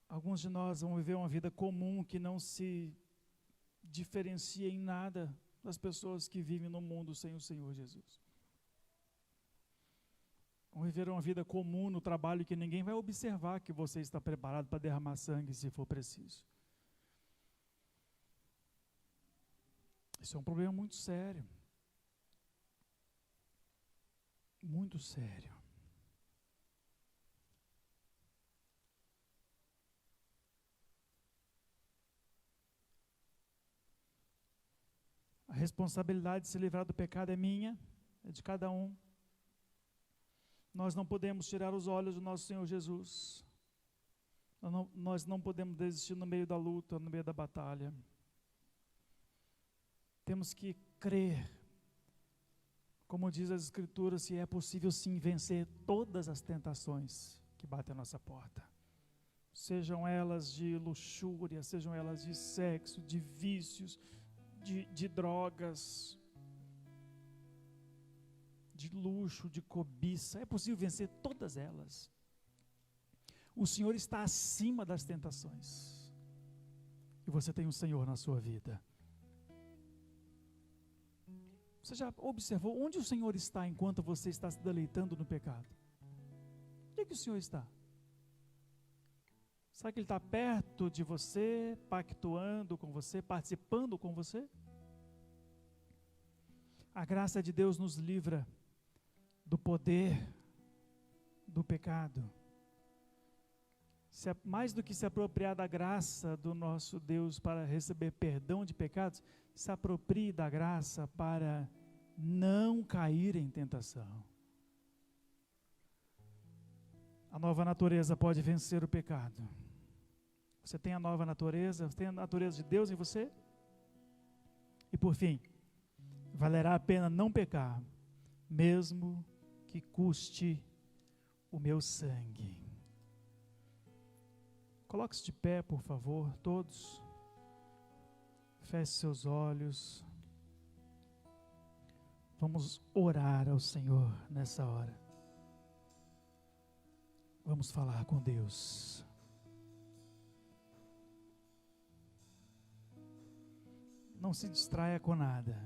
alguns de nós vão viver uma vida comum que não se diferencia em nada das pessoas que vivem no mundo sem o Senhor Jesus. Vão viver uma vida comum no trabalho que ninguém vai observar que você está preparado para derramar sangue se for preciso. Isso é um problema muito sério. Muito sério. A responsabilidade de se livrar do pecado é minha, é de cada um. Nós não podemos tirar os olhos do nosso Senhor Jesus. Nós não podemos desistir no meio da luta, no meio da batalha. Temos que crer, como diz as Escrituras, se é possível sim vencer todas as tentações que batem à nossa porta. Sejam elas de luxúria, sejam elas de sexo, de vícios, de drogas, de luxo, de cobiça. É possível vencer todas elas. O Senhor está acima das tentações. E você tem um Senhor na sua vida. Você já observou onde o Senhor está enquanto você está se deleitando no pecado? Onde é que o Senhor está? Será que Ele está perto de você, pactuando com você, participando com você? A graça de Deus nos livra do poder do pecado. Mais do que se apropriar da graça do nosso Deus para receber perdão de pecados, se aproprie da graça para não cair em tentação. A nova natureza pode vencer o pecado. Você tem a nova natureza, você tem a natureza de Deus em você? E por fim, valerá a pena não pecar, mesmo que custe o meu sangue. Coloque-se de pé, por favor, todos. Feche seus olhos. Vamos orar ao Senhor nessa hora. Vamos falar com Deus. Não se distraia com nada.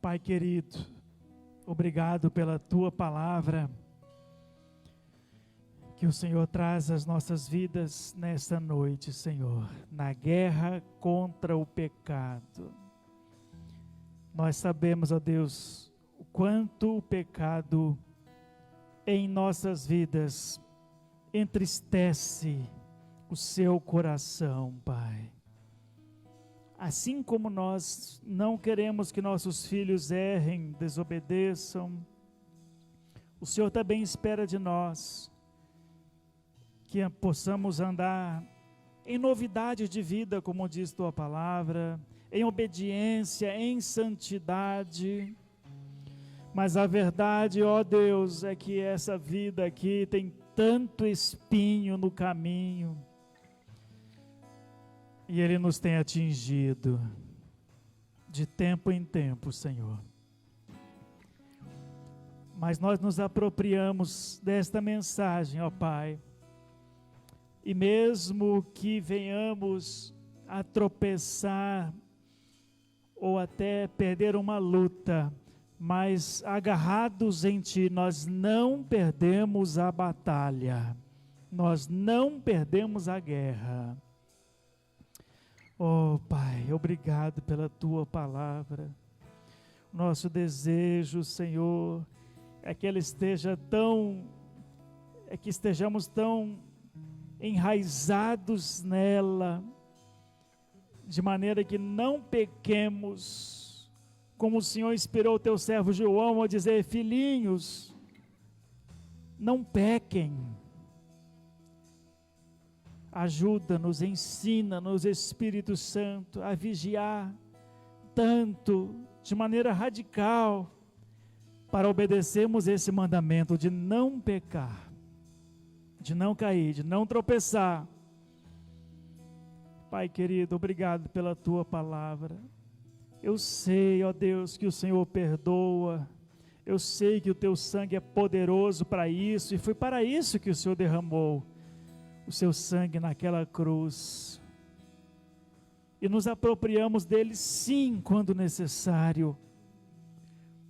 Pai querido, obrigado pela Tua palavra, que o Senhor traz às nossas vidas nesta noite, Senhor, na guerra contra o pecado. Nós sabemos, ó Deus, o quanto o pecado em nossas vidas entristece o seu coração, Pai. Assim como nós não queremos que nossos filhos errem, desobedeçam, o Senhor também espera de nós que possamos andar em novidade de vida, como diz Tua palavra, em obediência, em santidade. Mas a verdade, ó Deus, é que essa vida aqui tem tanto espinho no caminho, e Ele nos tem atingido de tempo em tempo, Senhor. Mas nós nos apropriamos desta mensagem, ó Pai, e mesmo que venhamos a tropeçar ou até perder uma luta, mas agarrados em Ti, nós não perdemos a batalha, nós não perdemos a guerra. Oh Pai, obrigado pela Tua palavra. Nosso desejo, Senhor, é que ela que estejamos tão enraizados nela, de maneira que não pequemos, como o Senhor inspirou o Teu servo João a dizer: filhinhos, não pequem. Ajuda-nos, ensina-nos, Espírito Santo, a vigiar tanto, de maneira radical, para obedecermos esse mandamento de não pecar, de não cair, de não tropeçar. Pai querido, obrigado pela Tua palavra. Eu sei, ó Deus, que o Senhor perdoa. Eu sei que o Teu sangue é poderoso para isso, e foi para isso que o Senhor derramou o Seu sangue naquela cruz. E nos apropriamos dele, sim, quando necessário,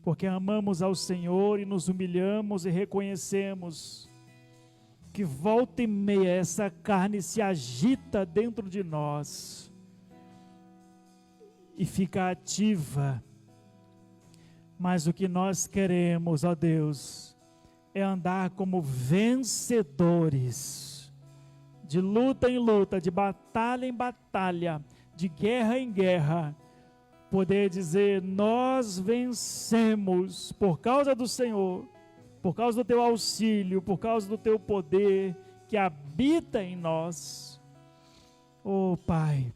porque amamos ao Senhor e nos humilhamos e reconhecemos que volta e meia essa carne se agita dentro de nós e fica ativa. Mas o que nós queremos, ó Deus, é andar como vencedores, de luta em luta, de batalha em batalha, de guerra em guerra, poder dizer: nós vencemos por causa do Senhor, por causa do Teu auxílio, por causa do Teu poder que habita em nós. Oh Pai,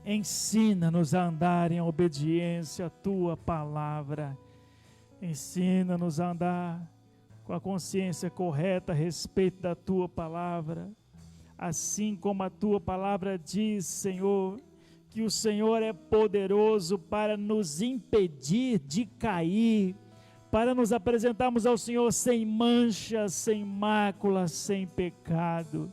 ensina-nos a andar em obediência à Tua palavra, ensina-nos a andar com a consciência correta a respeito da Tua palavra, assim como a Tua palavra diz, Senhor, que o Senhor é poderoso para nos impedir de cair, para nos apresentarmos ao Senhor sem mancha, sem mácula, sem pecado.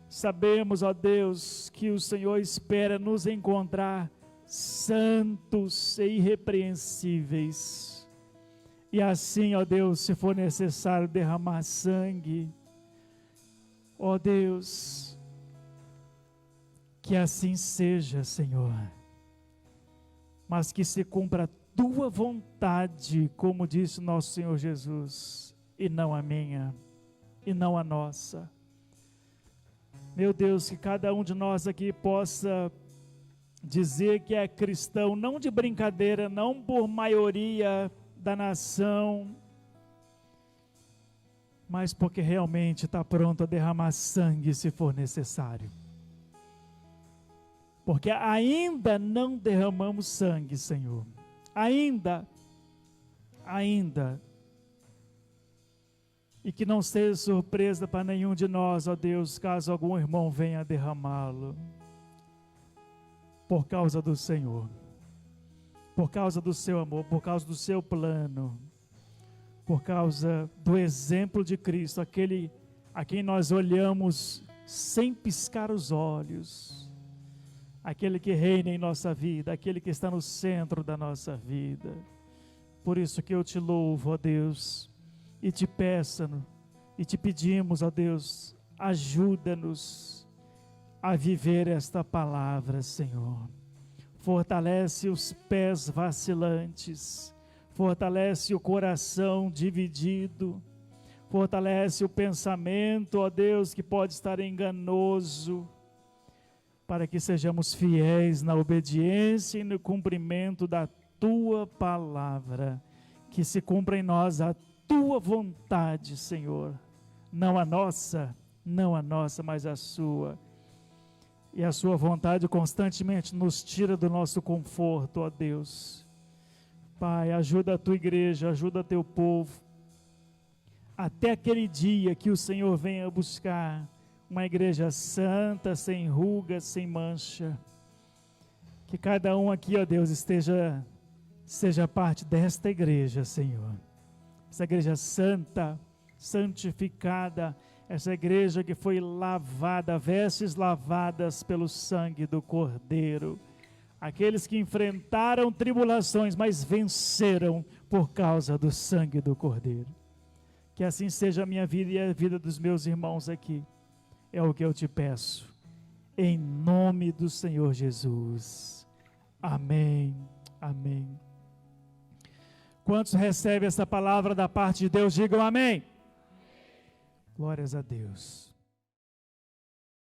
Sabemos, ó Deus, que o Senhor espera nos encontrar santos e irrepreensíveis. E assim, ó Deus, se for necessário derramar sangue, ó Deus, que assim seja, Senhor. Mas que se cumpra a tua vontade, como disse nosso Senhor Jesus, e não a minha, e não a nossa. Meu Deus, que cada um de nós aqui possa dizer que é cristão, não de brincadeira, não por maioria da nação, mas porque realmente está pronto a derramar sangue se for necessário. Porque ainda não derramamos sangue, Senhor. Ainda. E que não seja surpresa para nenhum de nós, ó Deus, caso algum irmão venha a derramá-lo. Por causa do Senhor. Por causa do seu amor, por causa do seu plano. Por causa do exemplo de Cristo, aquele a quem nós olhamos sem piscar os olhos. Aquele que reina em nossa vida, aquele que está no centro da nossa vida. Por isso que eu te louvo, ó Deus, e te peço, e te pedimos, ó Deus, ajuda-nos a viver esta palavra, Senhor. Fortalece os pés vacilantes, fortalece o coração dividido, fortalece o pensamento, ó Deus, que pode estar enganoso, para que sejamos fiéis na obediência e no cumprimento da tua palavra, que se cumpra em nós a tua vontade, Senhor, não a nossa, mas a sua. E a sua vontade constantemente nos tira do nosso conforto, ó Deus. Pai, ajuda a tua igreja, ajuda teu povo, até aquele dia que o Senhor venha buscar uma igreja santa, sem rugas, sem mancha. Que cada um aqui, ó Deus, seja parte desta igreja, Senhor. Essa igreja santa, santificada, essa igreja que foi lavada, vestes lavadas pelo sangue do Cordeiro. Aqueles que enfrentaram tribulações, mas venceram por causa do sangue do Cordeiro. Que assim seja a minha vida e a vida dos meus irmãos aqui. É o que eu te peço, em nome do Senhor Jesus. Amém, amém. Quantos recebem essa palavra da parte de Deus, digam amém. Glórias a Deus.